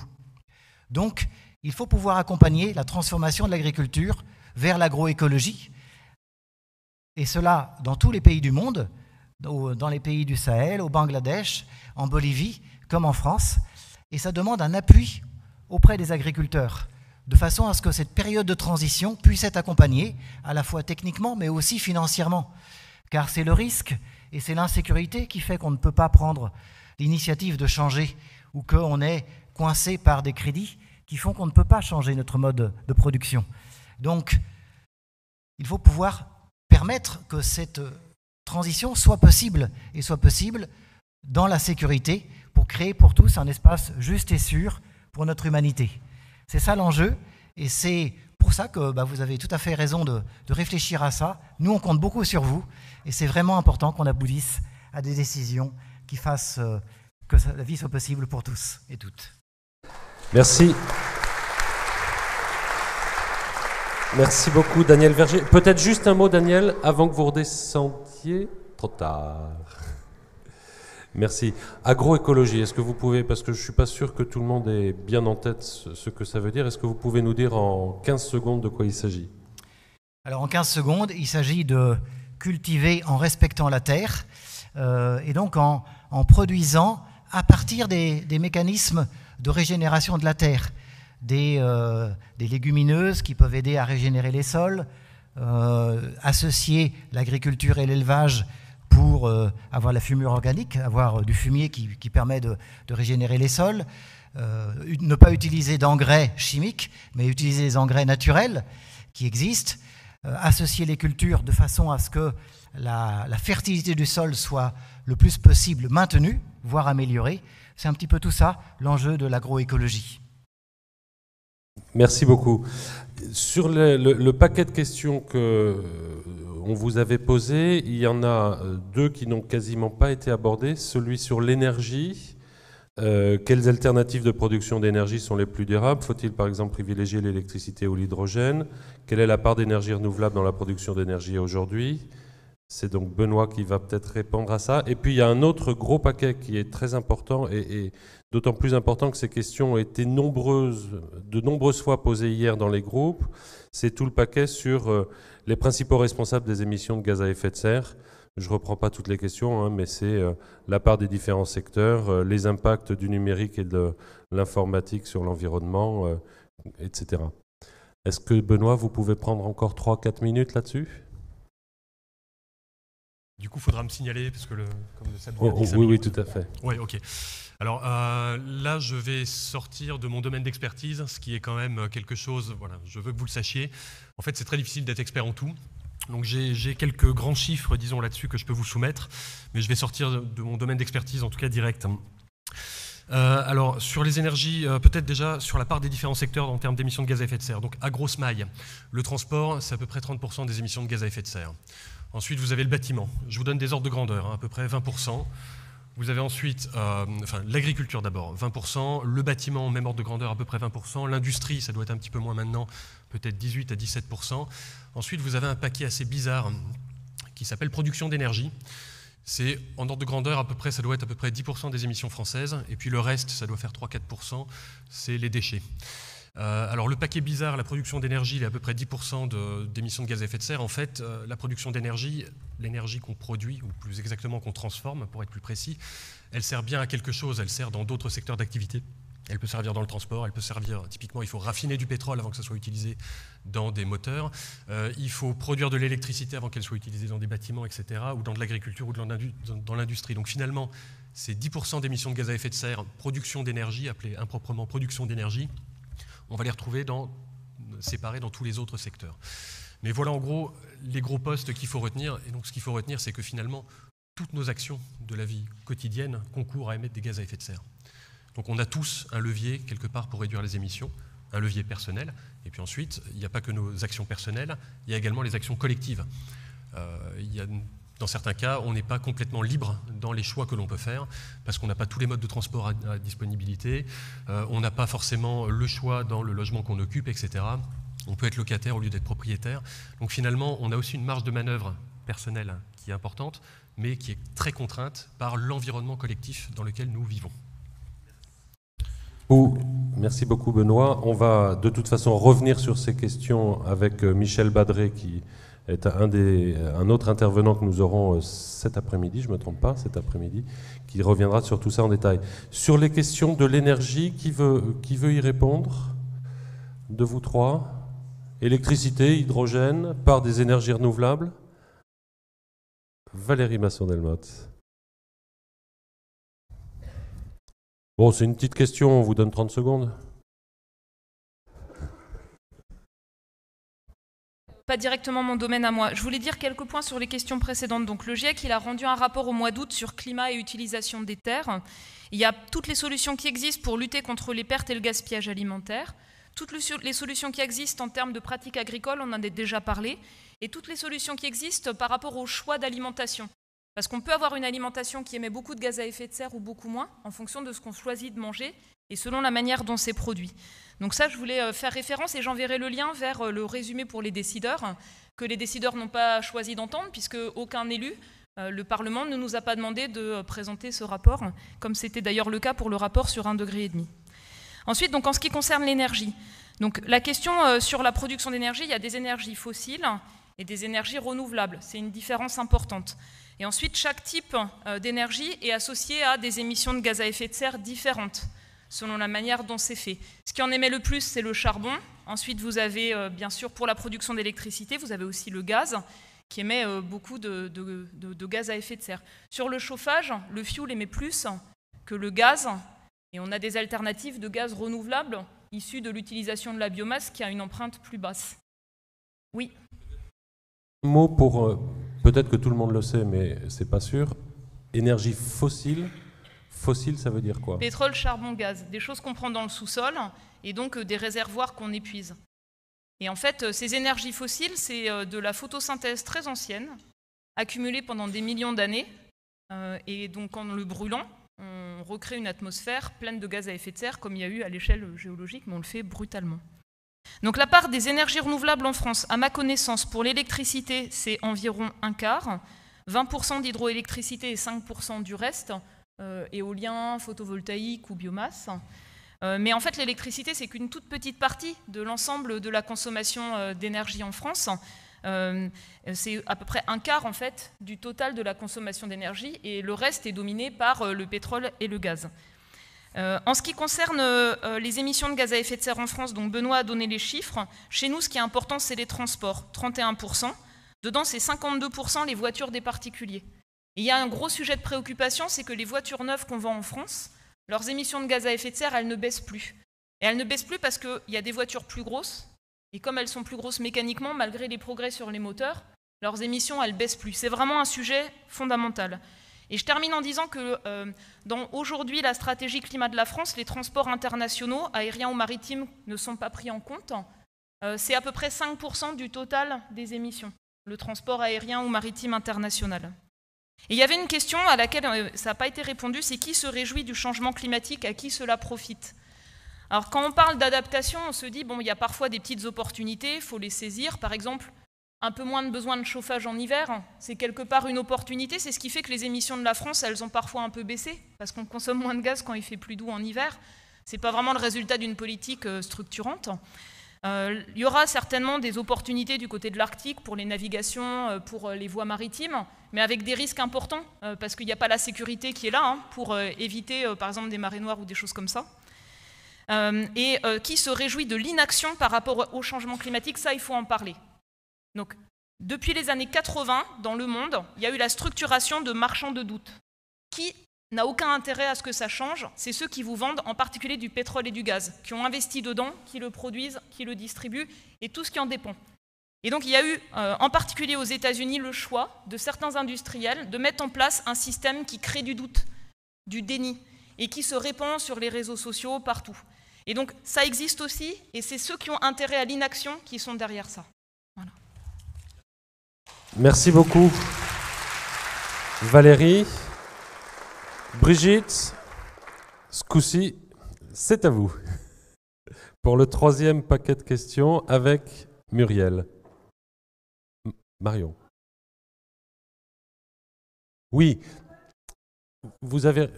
Donc, il faut pouvoir accompagner la transformation de l'agriculture vers l'agroécologie, et cela dans tous les pays du monde, dans les pays du Sahel, au Bangladesh, en Bolivie, comme en France, et ça demande un appui auprès des agriculteurs, de façon à ce que cette période de transition puisse être accompagnée, à la fois techniquement, mais aussi financièrement. Car c'est le risque et c'est l'insécurité qui fait qu'on ne peut pas prendre l'initiative de changer ou qu'on est coincé par des crédits qui font qu'on ne peut pas changer notre mode de production. Donc, il faut pouvoir permettre que cette transition soit possible, et soit possible dans la sécurité, pour créer pour tous un espace juste et sûr pour notre humanité. C'est ça l'enjeu, et c'est pour ça que vous avez tout à fait raison de réfléchir à ça. Nous, on compte beaucoup sur vous, et c'est vraiment important qu'on aboutisse à des décisions qui fassent que la vie soit possible pour tous et toutes. Merci. Merci beaucoup, Daniel Verger. Peut-être juste un mot, Daniel, avant que vous redescendiez. Trop tard. Merci. Agroécologie, est-ce que vous pouvez, parce que je ne suis pas sûr que tout le monde ait bien en tête ce que ça veut dire, est-ce que vous pouvez nous dire en 15 secondes de quoi il s'agit? Alors en 15 secondes, il s'agit de cultiver en respectant la terre et donc en produisant à partir des mécanismes de régénération de la terre, des légumineuses qui peuvent aider à régénérer les sols, associer l'agriculture et l'élevage pour avoir la fumure organique, avoir du fumier qui permet de régénérer les sols, ne pas utiliser d'engrais chimiques, mais utiliser des engrais naturels qui existent, associer les cultures de façon à ce que la fertilité du sol soit le plus possible maintenue, voire améliorée. C'est un petit peu tout ça, l'enjeu de l'agroécologie. Merci beaucoup. Sur le paquet de questions qu'on vous avait posé, il y en a deux qui n'ont quasiment pas été abordées. Celui sur l'énergie. Quelles alternatives de production d'énergie sont les plus durables? Faut-il par exemple privilégier l'électricité ou l'hydrogène? Quelle est la part d'énergie renouvelable dans la production d'énergie aujourd'hui? C'est donc Benoît qui va peut-être répondre à ça. Et puis il y a un autre gros paquet qui est très important et d'autant plus important que ces questions ont été de nombreuses fois posées hier dans les groupes. C'est tout le paquet sur les principaux responsables des émissions de gaz à effet de serre. Je ne reprends pas toutes les questions, mais c'est la part des différents secteurs, les impacts du numérique et de l'informatique sur l'environnement, etc. Est-ce que, Benoît, vous pouvez prendre encore 3-4 minutes là-dessus? Du coup, il faudra me signaler, parce que comme le Seb oui, tout à fait. Oui, ok. Alors là, je vais sortir de mon domaine d'expertise, ce qui est quand même quelque chose, voilà, je veux que vous le sachiez. En fait, c'est très difficile d'être expert en tout. Donc j'ai quelques grands chiffres, disons, là-dessus que je peux vous soumettre, mais je vais sortir de mon domaine d'expertise, en tout cas direct. Alors, sur les énergies, peut-être déjà sur la part des différents secteurs en termes d'émissions de gaz à effet de serre. Donc, à grosse maille, le transport, c'est à peu près 30% des émissions de gaz à effet de serre. Ensuite, vous avez le bâtiment. Je vous donne des ordres de grandeur, à peu près 20%. Vous avez ensuite l'agriculture d'abord, 20%. Le bâtiment, même ordre de grandeur, à peu près 20%. L'industrie, ça doit être un petit peu moins maintenant, peut-être 18 à 17%. Ensuite, vous avez un paquet assez bizarre qui s'appelle production d'énergie. C'est en ordre de grandeur, ça doit être à peu près 10% des émissions françaises. Et puis le reste, ça doit faire 3-4%, c'est les déchets. Alors le paquet bizarre, la production d'énergie, il est à peu près 10% d'émissions de gaz à effet de serre. En fait, la production d'énergie, l'énergie qu'on produit, ou plus exactement qu'on transforme, pour être plus précis, elle sert bien à quelque chose, elle sert dans d'autres secteurs d'activité. Elle peut servir dans le transport, elle peut servir, typiquement, il faut raffiner du pétrole avant que ça soit utilisé dans des moteurs. Il faut produire de l'électricité avant qu'elle soit utilisée dans des bâtiments, etc., ou dans de l'agriculture ou dans l'industrie. Donc finalement, ces 10% d'émissions de gaz à effet de serre, production d'énergie, appelée improprement production d'énergie, on va les retrouver séparés dans tous les autres secteurs. Mais voilà en gros les gros postes qu'il faut retenir. Et donc ce qu'il faut retenir, c'est que finalement, toutes nos actions de la vie quotidienne concourent à émettre des gaz à effet de serre. Donc on a tous un levier quelque part pour réduire les émissions, un levier personnel. Et puis ensuite, il n'y a pas que nos actions personnelles, il y a également les actions collectives. Dans certains cas, on n'est pas complètement libre dans les choix que l'on peut faire, parce qu'on n'a pas tous les modes de transport à disponibilité, on n'a pas forcément le choix dans le logement qu'on occupe, etc. On peut être locataire au lieu d'être propriétaire. Donc finalement, on a aussi une marge de manœuvre personnelle qui est importante, mais qui est très contrainte par l'environnement collectif dans lequel nous vivons. Merci beaucoup Benoît. On va de toute façon revenir sur ces questions avec Michel Badré qui est un autre intervenant que nous aurons cet après-midi, je ne me trompe pas, cet après-midi, qui reviendra sur tout ça en détail. Sur les questions de l'énergie, qui veut y répondre de vous trois? Électricité, hydrogène, part des énergies renouvelables? Valérie Masson-Delmotte. Bon, c'est une petite question, on vous donne 30 secondes. Pas directement mon domaine à moi. Je voulais dire quelques points sur les questions précédentes. Donc, le GIEC, il a rendu un rapport au mois d'août sur climat et utilisation des terres. Il y a toutes les solutions qui existent pour lutter contre les pertes et le gaspillage alimentaire. Toutes les solutions qui existent en termes de pratiques agricoles, on en a déjà parlé. Et toutes les solutions qui existent par rapport au choix d'alimentation. Parce qu'on peut avoir une alimentation qui émet beaucoup de gaz à effet de serre ou beaucoup moins, en fonction de ce qu'on choisit de manger et selon la manière dont c'est produit. Donc ça, je voulais faire référence et j'enverrai le lien vers le résumé pour les décideurs, que les décideurs n'ont pas choisi d'entendre, puisque aucun élu Le Parlement ne nous a pas demandé de présenter ce rapport, comme c'était d'ailleurs le cas pour le rapport sur 1,5 degré. Ensuite, donc, en ce qui concerne l'énergie, donc, la question sur la production d'énergie, il y a des énergies fossiles et des énergies renouvelables. C'est une différence importante. Et ensuite, chaque type d'énergie est associé à des émissions de gaz à effet de serre différentes, selon la manière dont c'est fait. Ce qui en émet le plus, c'est le charbon. Ensuite, vous avez, bien sûr, pour la production d'électricité, vous avez aussi le gaz, qui émet beaucoup de gaz à effet de serre. Sur le chauffage, le fioul émet plus que le gaz, et on a des alternatives de gaz renouvelables issues de l'utilisation de la biomasse qui a une empreinte plus basse. Oui. Un mot pour, peut-être que tout le monde le sait, mais c'est pas sûr, énergie fossile. Fossile, ça veut dire quoi? Pétrole, charbon, gaz, des choses qu'on prend dans le sous-sol, et donc des réservoirs qu'on épuise. Et en fait, ces énergies fossiles, c'est de la photosynthèse très ancienne, accumulée pendant des millions d'années, et donc en le brûlant, on recrée une atmosphère pleine de gaz à effet de serre, comme il y a eu à l'échelle géologique, mais on le fait brutalement. Donc la part des énergies renouvelables en France, à ma connaissance, pour l'électricité, c'est environ un quart, 20% d'hydroélectricité et 5% du reste, éolien, photovoltaïque ou biomasse. Mais en fait, l'électricité, c'est qu'une toute petite partie de l'ensemble de la consommation d'énergie en France. C'est à peu près un quart en fait, du total de la consommation d'énergie, et le reste est dominé par le pétrole et le gaz. En ce qui concerne les émissions de gaz à effet de serre en France, donc Benoît a donné les chiffres. Chez nous, ce qui est important, c'est les transports, 31%. Dedans, c'est 52% les voitures des particuliers. Et il y a un gros sujet de préoccupation, c'est que les voitures neuves qu'on vend en France, leurs émissions de gaz à effet de serre, elles ne baissent plus. Et elles ne baissent plus parce qu'il y a des voitures plus grosses, et comme elles sont plus grosses mécaniquement, malgré les progrès sur les moteurs, leurs émissions, elles ne baissent plus. C'est vraiment un sujet fondamental. Et je termine en disant que dans aujourd'hui la stratégie climat de la France, les transports internationaux, aériens ou maritimes, ne sont pas pris en compte. C'est à peu près 5% du total des émissions, le transport aérien ou maritime international. Et il y avait une question à laquelle ça n'a pas été répondu, c'est qui se réjouit du changement climatique, à qui cela profite? Alors quand on parle d'adaptation, on se dit, bon, il y a parfois des petites opportunités, il faut les saisir. Par exemple, un peu moins de besoin de chauffage en hiver, c'est quelque part une opportunité, c'est ce qui fait que les émissions de la France, elles ont parfois un peu baissé, parce qu'on consomme moins de gaz quand il fait plus doux en hiver. Ce n'est pas vraiment le résultat d'une politique structurante. Il y aura certainement des opportunités du côté de l'Arctique pour les navigations, pour les voies maritimes, mais avec des risques importants, parce qu'il n'y a pas la sécurité qui est là, pour éviter par exemple des marées noires ou des choses comme ça. Et qui se réjouit de l'inaction par rapport au changement climatique, ça il faut en parler. Donc, depuis les années 80, dans le monde, il y a eu la structuration de marchands de doute. Qui n'a aucun intérêt à ce que ça change, c'est ceux qui vous vendent en particulier du pétrole et du gaz, qui ont investi dedans, qui le produisent, qui le distribuent, et tout ce qui en dépend. Et donc il y a eu, en particulier aux États-Unis, le choix de certains industriels de mettre en place un système qui crée du doute, du déni, et qui se répand sur les réseaux sociaux partout. Et donc ça existe aussi, et c'est ceux qui ont intérêt à l'inaction qui sont derrière ça. Voilà. Merci beaucoup, Valérie. Brigitte, ce coup-ci, c'est à vous. Pour le troisième paquet de questions avec Muriel. Marion. Oui, vous avez...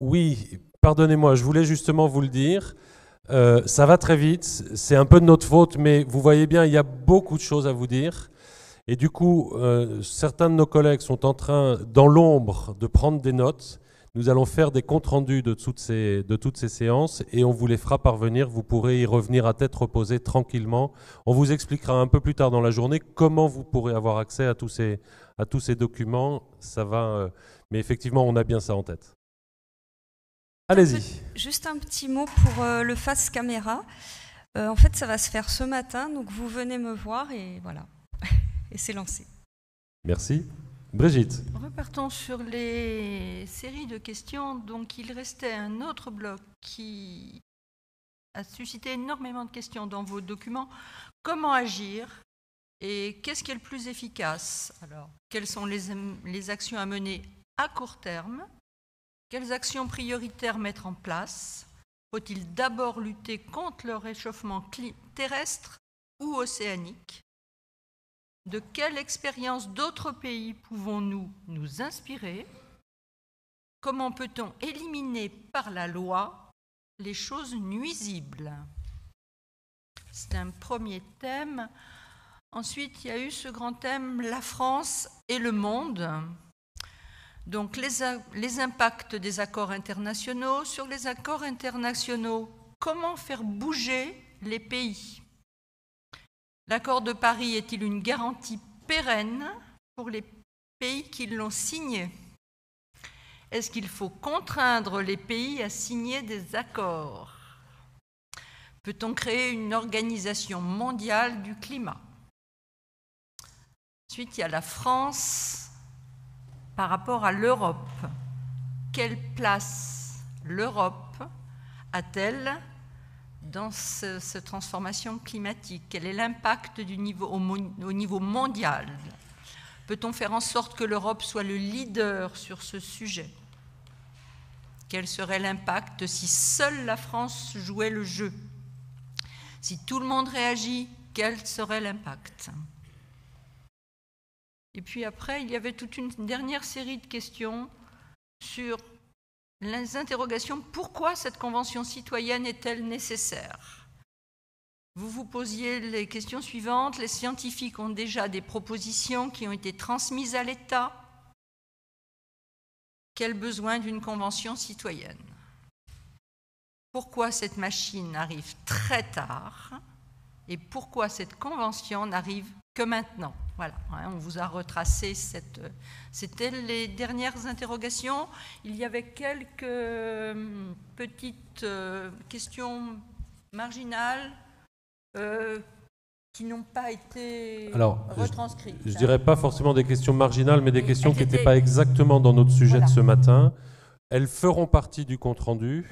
Oui, pardonnez-moi, je voulais justement vous le dire. Ça va très vite, c'est un peu de notre faute, mais vous voyez bien, il y a beaucoup de choses à vous dire. Et du coup, certains de nos collègues sont en train, dans l'ombre, de prendre des notes. Nous allons faire des comptes rendus de toutes ces séances et on vous les fera parvenir. Vous pourrez y revenir à tête reposée tranquillement. On vous expliquera un peu plus tard dans la journée comment vous pourrez avoir accès à tous ces documents. Ça va, mais effectivement, on a bien ça en tête. Allez-y. Juste un petit mot pour le face caméra. En fait, ça va se faire ce matin, donc vous venez me voir et voilà. Et c'est lancé. Merci. Brigitte. Repartons sur les séries de questions. Donc, il restait un autre bloc qui a suscité énormément de questions dans vos documents. Comment agir et qu'est-ce qui est le plus efficace? Alors, quelles sont les actions à mener à court terme? Quelles actions prioritaires mettre en place? Faut-il d'abord lutter contre le réchauffement terrestre ou océanique? De quelle expérience d'autres pays pouvons-nous nous inspirer? Comment peut-on éliminer par la loi les choses nuisibles? C'est un premier thème. Ensuite, il y a eu ce grand thème, la France et le monde. Donc, les impacts des accords internationaux. Sur les accords internationaux, comment faire bouger les pays? L'accord de Paris est-il une garantie pérenne pour les pays qui l'ont signé? Est-ce qu'il faut contraindre les pays à signer des accords? Peut-on créer une organisation mondiale du climat? Ensuite, il y a la France par rapport à l'Europe. Quelle place l'Europe a-t-elle dans cette transformation climatique? Quel est l'impact au niveau mondial? Peut-on faire en sorte que l'Europe soit le leader sur ce sujet? Quel serait l'impact si seule la France jouait le jeu? Si tout le monde réagit, quel serait l'impact? Et puis après, il y avait toute une dernière série de questions sur les interrogations. Pourquoi cette convention citoyenne est-elle nécessaire? Vous vous posiez les questions suivantes. Les scientifiques ont déjà des propositions qui ont été transmises à l'État. Quel besoin d'une convention citoyenne? Pourquoi cette machine arrive très tard? Et pourquoi cette convention n'arrive que maintenant? Voilà, on vous a retracé c'était les dernières interrogations. Il y avait quelques petites questions marginales qui n'ont pas été retranscrites. Je dirais pas forcément des questions marginales, mais des questions qui n'étaient pas exactement dans notre sujet de ce matin. Elles feront partie du compte-rendu.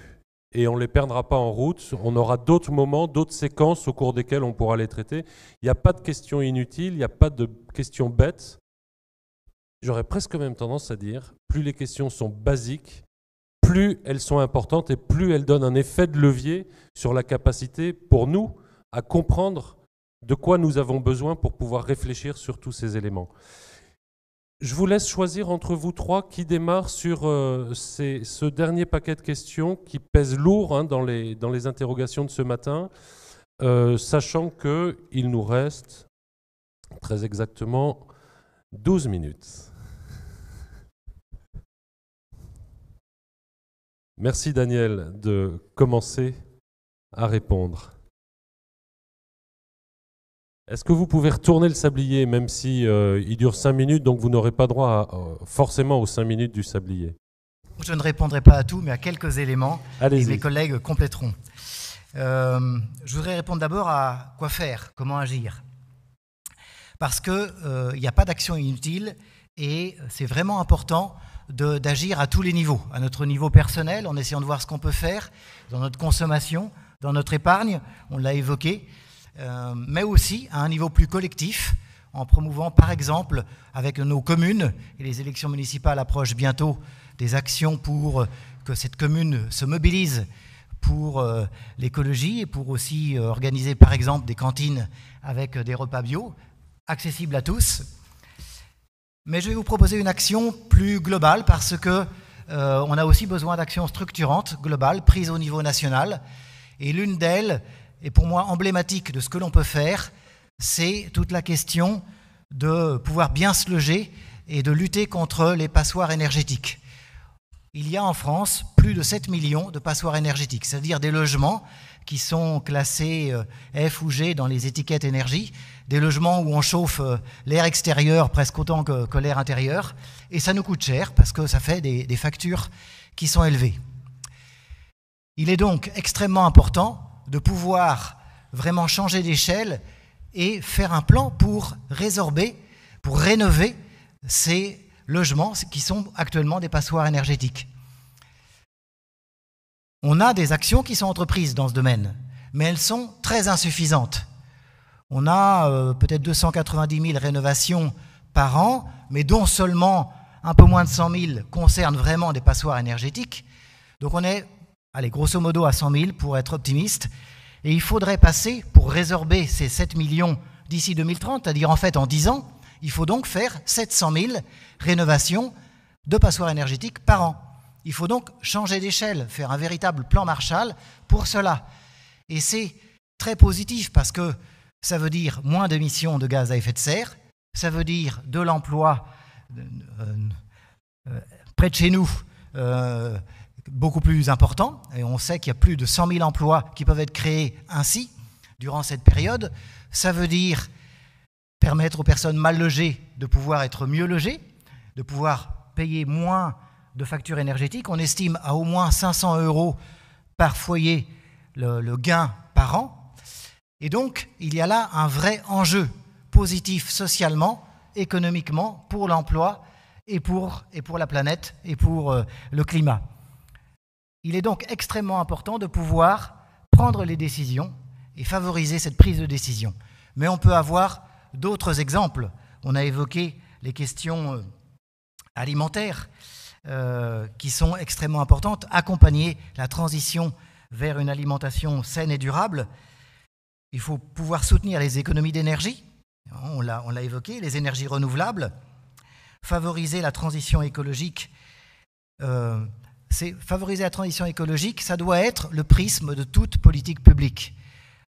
Et on ne les perdra pas en route. On aura d'autres moments, d'autres séquences au cours desquelles on pourra les traiter. Il n'y a pas de questions inutiles, il n'y a pas de questions bêtes. J'aurais presque même tendance à dire, plus les questions sont basiques, plus elles sont importantes et plus elles donnent un effet de levier sur la capacité pour nous à comprendre de quoi nous avons besoin pour pouvoir réfléchir sur tous ces éléments. Je vous laisse choisir entre vous trois qui démarre sur ce dernier paquet de questions qui pèse lourd dans les interrogations de ce matin, sachant qu'il nous reste très exactement 12 minutes. Merci Daniel de commencer à répondre. Est-ce que vous pouvez retourner le sablier, même si il dure 5 minutes, donc vous n'aurez pas droit forcément aux 5 minutes du sablier? Je ne répondrai pas à tout, mais à quelques éléments, et mes collègues compléteront. Je voudrais répondre d'abord à quoi faire, comment agir. Parce qu'il n'y a pas d'action inutile, et c'est vraiment important d'agir à tous les niveaux. À notre niveau personnel, en essayant de voir ce qu'on peut faire dans notre consommation, dans notre épargne, on l'a évoqué, mais aussi à un niveau plus collectif, en promouvant par exemple avec nos communes, et les élections municipales approchent bientôt, des actions pour que cette commune se mobilise pour l'écologie et pour aussi organiser par exemple des cantines avec des repas bio, accessibles à tous. Mais je vais vous proposer une action plus globale parce que on a aussi besoin d'actions structurantes, globales, prises au niveau national, et l'une d'elles et pour moi emblématique de ce que l'on peut faire, c'est toute la question de pouvoir bien se loger et de lutter contre les passoires énergétiques. Il y a en France plus de 7 millions de passoires énergétiques, c'est-à-dire des logements qui sont classés F ou G dans les étiquettes énergie, des logements où on chauffe l'air extérieur presque autant que l'air intérieur, et ça nous coûte cher parce que ça fait des factures qui sont élevées. Il est donc extrêmement important de pouvoir vraiment changer d'échelle et faire un plan pour résorber, pour rénover ces logements qui sont actuellement des passoires énergétiques. On a des actions qui sont entreprises dans ce domaine, mais elles sont très insuffisantes. On a peut-être 290 000 rénovations par an, mais dont seulement un peu moins de 100 000 concernent vraiment des passoires énergétiques. Donc on est, allez, grosso modo à 100 000 pour être optimiste. Et il faudrait passer, pour résorber ces 7 millions d'ici 2030, c'est-à-dire en fait en 10 ans, il faut donc faire 700 000 rénovations de passoires énergétiques par an. Il faut donc changer d'échelle, faire un véritable plan Marshall pour cela. Et c'est très positif parce que ça veut dire moins d'émissions de gaz à effet de serre, ça veut dire de l'emploi près de chez nous, beaucoup plus important. Et on sait qu'il y a plus de 100 000 emplois qui peuvent être créés ainsi durant cette période. Ça veut dire permettre aux personnes mal logées de pouvoir être mieux logées, de pouvoir payer moins de factures énergétiques. On estime à au moins 500 € par foyer le gain par an. Et donc, il y a là un vrai enjeu positif socialement, économiquement, pour l'emploi et pour la planète et pour le climat. Il est donc extrêmement important de pouvoir prendre les décisions et favoriser cette prise de décision. Mais on peut avoir d'autres exemples. On a évoqué les questions alimentaires qui sont extrêmement importantes. Accompagner la transition vers une alimentation saine et durable. Il faut pouvoir soutenir les économies d'énergie. On l'a évoqué, les énergies renouvelables. Favoriser la transition écologique. Favoriser la transition écologique, ça doit être le prisme de toute politique publique,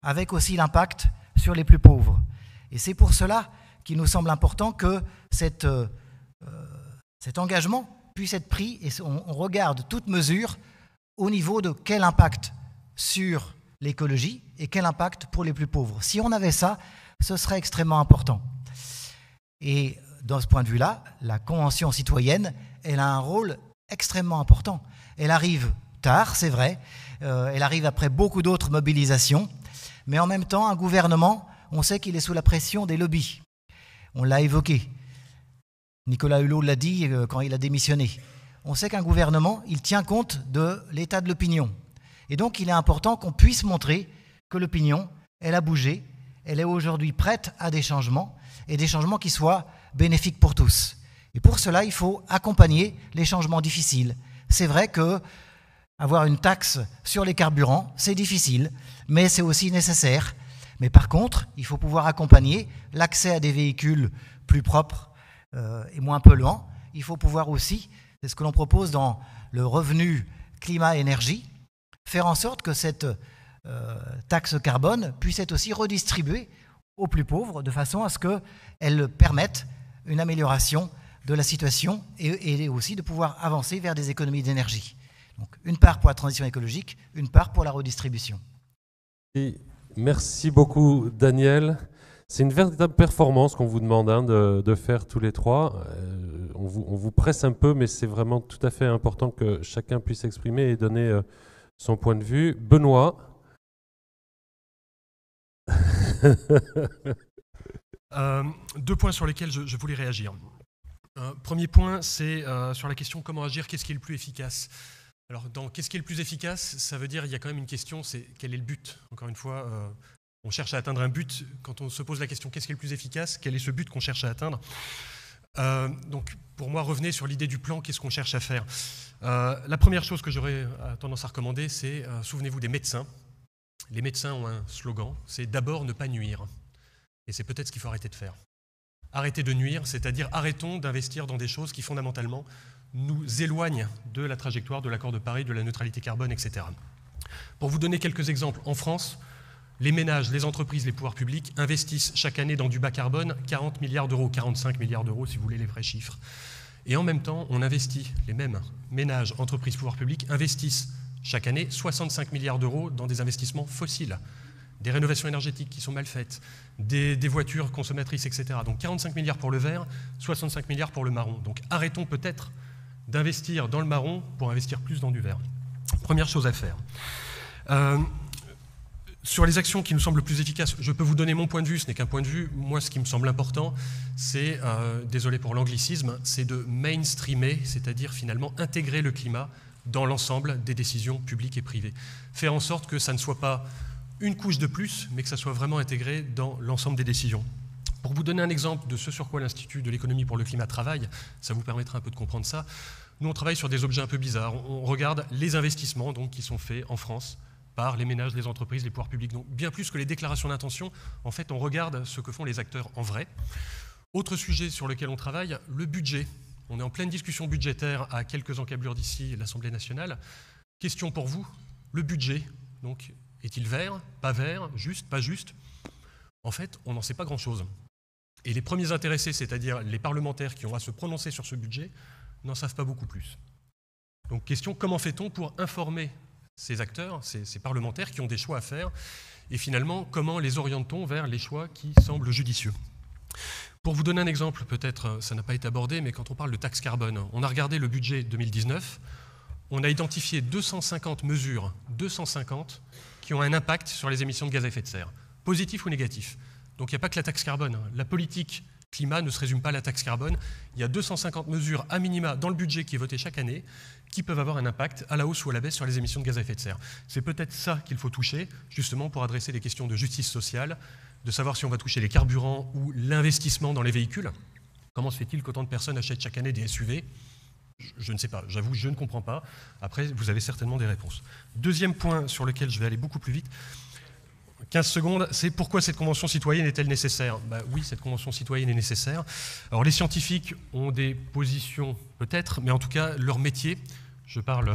avec aussi l'impact sur les plus pauvres. Et c'est pour cela qu'il nous semble important que cet engagement puisse être pris et on regarde toute mesure au niveau de quel impact sur l'écologie et quel impact pour les plus pauvres. Si on avait ça, ce serait extrêmement important. Et dans ce point de vue-là, la Convention citoyenne, elle a un rôle extrêmement important. Elle arrive tard, c'est vrai, elle arrive après beaucoup d'autres mobilisations, mais en même temps, un gouvernement, on sait qu'il est sous la pression des lobbies. On l'a évoqué. Nicolas Hulot l'a dit quand il a démissionné. On sait qu'un gouvernement, il tient compte de l'état de l'opinion. Et donc, il est important qu'on puisse montrer que l'opinion, elle a bougé, elle est aujourd'hui prête à des changements, et des changements qui soient bénéfiques pour tous. Et pour cela, il faut accompagner les changements difficiles. C'est vrai que avoir une taxe sur les carburants, c'est difficile, mais c'est aussi nécessaire. Mais par contre, il faut pouvoir accompagner l'accès à des véhicules plus propres et moins polluants. Il faut pouvoir aussi, c'est ce que l'on propose dans le revenu climat-énergie, faire en sorte que cette taxe carbone puisse être aussi redistribuée aux plus pauvres de façon à ce qu'elle permette une amélioration de la situation et aussi de pouvoir avancer vers des économies d'énergie. Donc une part pour la transition écologique, une part pour la redistribution. Merci beaucoup Daniel. C'est une véritable performance qu'on vous demande de faire tous les trois. On vous presse un peu, mais c'est vraiment tout à fait important que chacun puisse exprimer et donner son point de vue. Benoît. Deux points sur lesquels je voulais réagir. Premier point, c'est sur la question comment agir, qu'est-ce qui est le plus efficace. Alors, dans qu'est-ce qui est le plus efficace, ça veut dire il y a quand même une question, c'est quel est le but. Encore une fois, on cherche à atteindre un but. Quand on se pose la question qu'est-ce qui est le plus efficace, quel est ce but qu'on cherche à atteindre. Donc, pour moi, revenez sur l'idée du plan, qu'est-ce qu'on cherche à faire. La première chose que j'aurais tendance à recommander, c'est souvenez-vous des médecins. Les médecins ont un slogan, c'est d'abord ne pas nuire. Et c'est peut-être ce qu'il faut arrêter de faire. Arrêter de nuire, c'est-à-dire arrêtons d'investir dans des choses qui fondamentalement nous éloignent de la trajectoire de l'accord de Paris, de la neutralité carbone, etc. Pour vous donner quelques exemples, en France, les ménages, les entreprises, les pouvoirs publics investissent chaque année dans du bas carbone 40 milliards d'euros, 45 milliards d'euros si vous voulez les vrais chiffres. Et en même temps, on investit, les mêmes ménages, entreprises, pouvoirs publics investissent chaque année 65 milliards d'euros dans des investissements fossiles, des rénovations énergétiques qui sont mal faites, des voitures consommatrices, etc. Donc 45 milliards pour le vert, 65 milliards pour le marron. Donc arrêtons peut-être d'investir dans le marron pour investir plus dans du vert. Première chose à faire. Sur les actions qui nous semblent plus efficaces, je peux vous donner mon point de vue, ce n'est qu'un point de vue. Moi, ce qui me semble important, c'est, désolé pour l'anglicisme, c'est de mainstreamer, c'est-à-dire finalement intégrer le climat dans l'ensemble des décisions publiques et privées. Faire en sorte que ça ne soit pas une couche de plus, mais que ça soit vraiment intégré dans l'ensemble des décisions. Pour vous donner un exemple de ce sur quoi l'Institut de l'économie pour le climat travaille, ça vous permettra un peu de comprendre ça, nous on travaille sur des objets un peu bizarres. On regarde les investissements donc, qui sont faits en France par les ménages, les entreprises, les pouvoirs publics. Donc bien plus que les déclarations d'intention, en fait, on regarde ce que font les acteurs en vrai. Autre sujet sur lequel on travaille, le budget. On est en pleine discussion budgétaire à quelques encablures d'ici, l'Assemblée nationale. Question pour vous, le budget, donc, est-il vert, pas vert, juste, pas juste? En fait, on n'en sait pas grand-chose. Et les premiers intéressés, c'est-à-dire les parlementaires qui ont à se prononcer sur ce budget, n'en savent pas beaucoup plus. Donc question, comment fait-on pour informer ces acteurs, ces parlementaires qui ont des choix à faire, et finalement, comment les oriente-t-on vers les choix qui semblent judicieux? Pour vous donner un exemple, peut-être ça n'a pas été abordé, mais quand on parle de taxe carbone, on a regardé le budget 2019, on a identifié 250 mesures, 250, qui ont un impact sur les émissions de gaz à effet de serre, positif ou négatif. Donc il n'y a pas que la taxe carbone, la politique climat ne se résume pas à la taxe carbone, il y a 250 mesures à minima dans le budget qui est voté chaque année, qui peuvent avoir un impact à la hausse ou à la baisse sur les émissions de gaz à effet de serre. C'est peut-être ça qu'il faut toucher, justement pour adresser les questions de justice sociale, de savoir si on va toucher les carburants ou l'investissement dans les véhicules. Comment se fait-il qu'autant de personnes achètent chaque année des SUV? Je ne sais pas, j'avoue, je ne comprends pas. Après, vous avez certainement des réponses. Deuxième point sur lequel je vais aller beaucoup plus vite, 15 secondes, c'est pourquoi cette convention citoyenne est-elle nécessaire? Oui, cette convention citoyenne est nécessaire. Alors les scientifiques ont des positions peut-être, mais en tout cas leur métier, je parle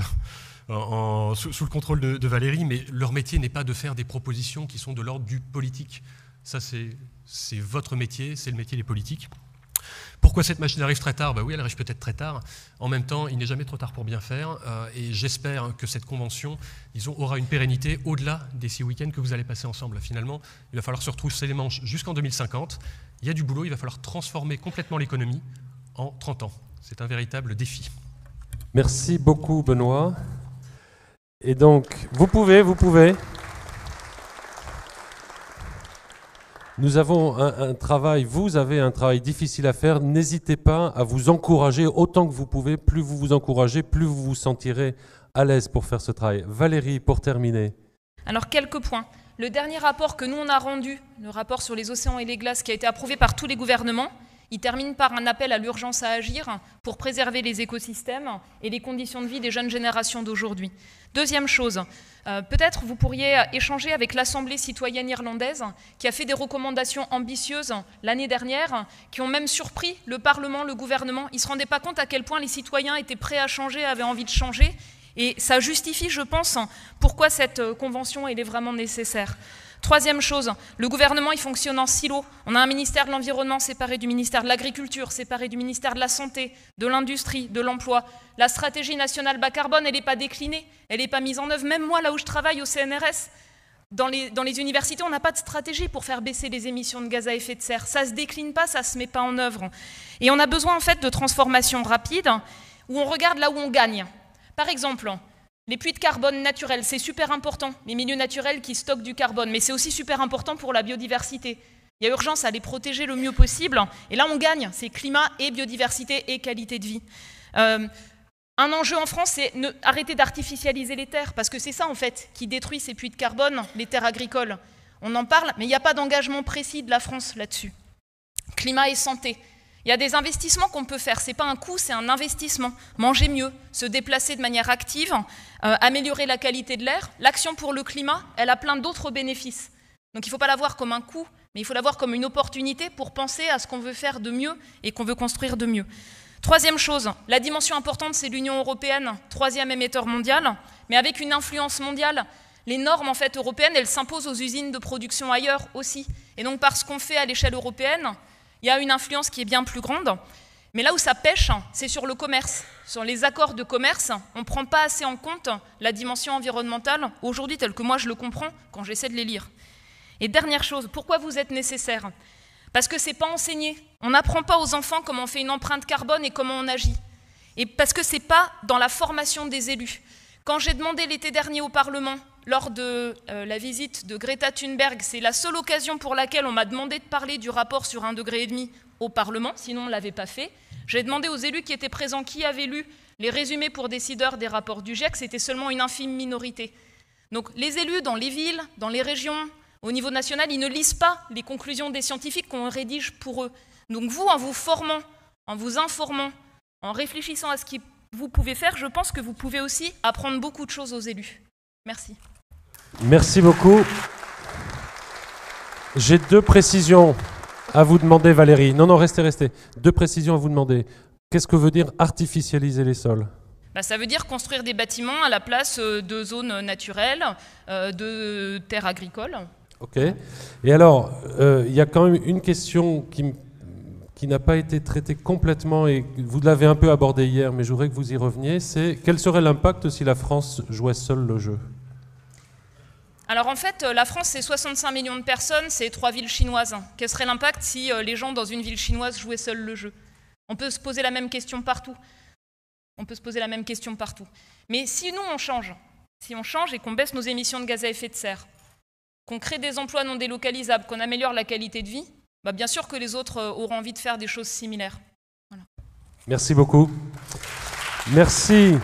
sous le contrôle de Valérie, mais leur métier n'est pas de faire des propositions qui sont de l'ordre du politique. Ça c'est votre métier, c'est le métier des politiques. Pourquoi cette machine arrive très tard? Oui, elle arrive peut-être très tard. En même temps, il n'est jamais trop tard pour bien faire. Et j'espère que cette convention, disons, aura une pérennité au-delà des 6 week-ends que vous allez passer ensemble. Finalement, il va falloir se retrousser les manches jusqu'en 2050. Il y a du boulot, il va falloir transformer complètement l'économie en 30 ans. C'est un véritable défi. Merci beaucoup, Benoît. Et donc, vous pouvez. Nous avons vous avez un travail difficile à faire. N'hésitez pas à vous encourager autant que vous pouvez. Plus vous vous encouragez, plus vous vous sentirez à l'aise pour faire ce travail. Valérie, pour terminer. Alors, quelques points. Le dernier rapport que nous, on a rendu, le rapport sur les océans et les glaces, qui a été approuvé par tous les gouvernements, il termine par un appel à l'urgence à agir pour préserver les écosystèmes et les conditions de vie des jeunes générations d'aujourd'hui. Deuxième chose, peut-être vous pourriez échanger avec l'Assemblée citoyenne irlandaise qui a fait des recommandations ambitieuses l'année dernière, qui ont même surpris le Parlement, le gouvernement. Ils ne se rendaient pas compte à quel point les citoyens étaient prêts à changer, avaient envie de changer. Et ça justifie, je pense, pourquoi cette convention elle est vraiment nécessaire. Troisième chose, le gouvernement il fonctionne en silo. On a un ministère de l'Environnement séparé du ministère de l'Agriculture, séparé du ministère de la Santé, de l'Industrie, de l'Emploi. La stratégie nationale bas carbone, elle n'est pas déclinée, elle n'est pas mise en œuvre. Même moi, là où je travaille au CNRS, dans les universités, on n'a pas de stratégie pour faire baisser les émissions de gaz à effet de serre. Ça ne se décline pas, ça ne se met pas en œuvre. Et on a besoin en fait de transformations rapides où on regarde là où on gagne. Par exemple, les puits de carbone naturels, c'est super important, les milieux naturels qui stockent du carbone, mais c'est aussi super important pour la biodiversité. Il y a urgence à les protéger le mieux possible, et là on gagne, c'est climat et biodiversité et qualité de vie. Un enjeu en France, c'est arrêter d'artificialiser les terres, parce que c'est ça en fait qui détruit ces puits de carbone, les terres agricoles. On en parle, mais il n'y a pas d'engagement précis de la France là-dessus. Climat et santé. Il y a des investissements qu'on peut faire, ce n'est pas un coût, c'est un investissement. Manger mieux, se déplacer de manière active, améliorer la qualité de l'air. L'action pour le climat, elle a plein d'autres bénéfices. Donc il ne faut pas la voir comme un coût, mais il faut la voir comme une opportunité pour penser à ce qu'on veut faire de mieux et qu'on veut construire de mieux. Troisième chose, la dimension importante, c'est l'Union européenne, troisième émetteur mondial, mais avec une influence mondiale. Les normes en fait, européennes, elles s'imposent aux usines de production ailleurs aussi. Et donc par ce qu'on fait à l'échelle européenne, il y a une influence qui est bien plus grande. Mais là où ça pêche, c'est sur le commerce. Sur les accords de commerce, on ne prend pas assez en compte la dimension environnementale, aujourd'hui telle que moi je le comprends quand j'essaie de les lire. Et dernière chose, pourquoi vous êtes nécessaire? Parce que ce n'est pas enseigné. On n'apprend pas aux enfants comment on fait une empreinte carbone et comment on agit. Et parce que ce n'est pas dans la formation des élus. Quand j'ai demandé l'été dernier au Parlement, lors de la visite de Greta Thunberg, c'est la seule occasion pour laquelle on m'a demandé de parler du rapport sur 1,5 degré au Parlement, sinon on ne l'avait pas fait. J'ai demandé aux élus qui étaient présents, qui avaient lu les résumés pour décideurs des rapports du GIEC, c'était seulement une infime minorité. Donc les élus dans les villes, dans les régions, au niveau national, ils ne lisent pas les conclusions des scientifiques qu'on rédige pour eux. Donc vous, en vous formant, en vous informant, en réfléchissant à ce que vous pouvez faire, je pense que vous pouvez aussi apprendre beaucoup de choses aux élus. Merci. Merci beaucoup. J'ai 2 précisions à vous demander, Valérie. Non, restez. 2 précisions à vous demander. Qu'est-ce que veut dire artificialiser les sols ? Ça veut dire construire des bâtiments à la place de zones naturelles, de terres agricoles. Ok. Et alors, il y a quand même une question qui n'a pas été traitée complètement, et vous l'avez un peu abordée hier, mais je voudrais que vous y reveniez, c'est quel serait l'impact si la France jouait seule le jeu ? Alors en fait, la France, c'est 65 millions de personnes, c'est 3 villes chinoises. Quel serait l'impact si les gens dans une ville chinoise jouaient seuls le jeu ? On peut se poser la même question partout. Mais si nous, on change et qu'on baisse nos émissions de gaz à effet de serre, qu'on crée des emplois non délocalisables, qu'on améliore la qualité de vie, bien sûr que les autres auront envie de faire des choses similaires. Voilà. Merci beaucoup. Merci.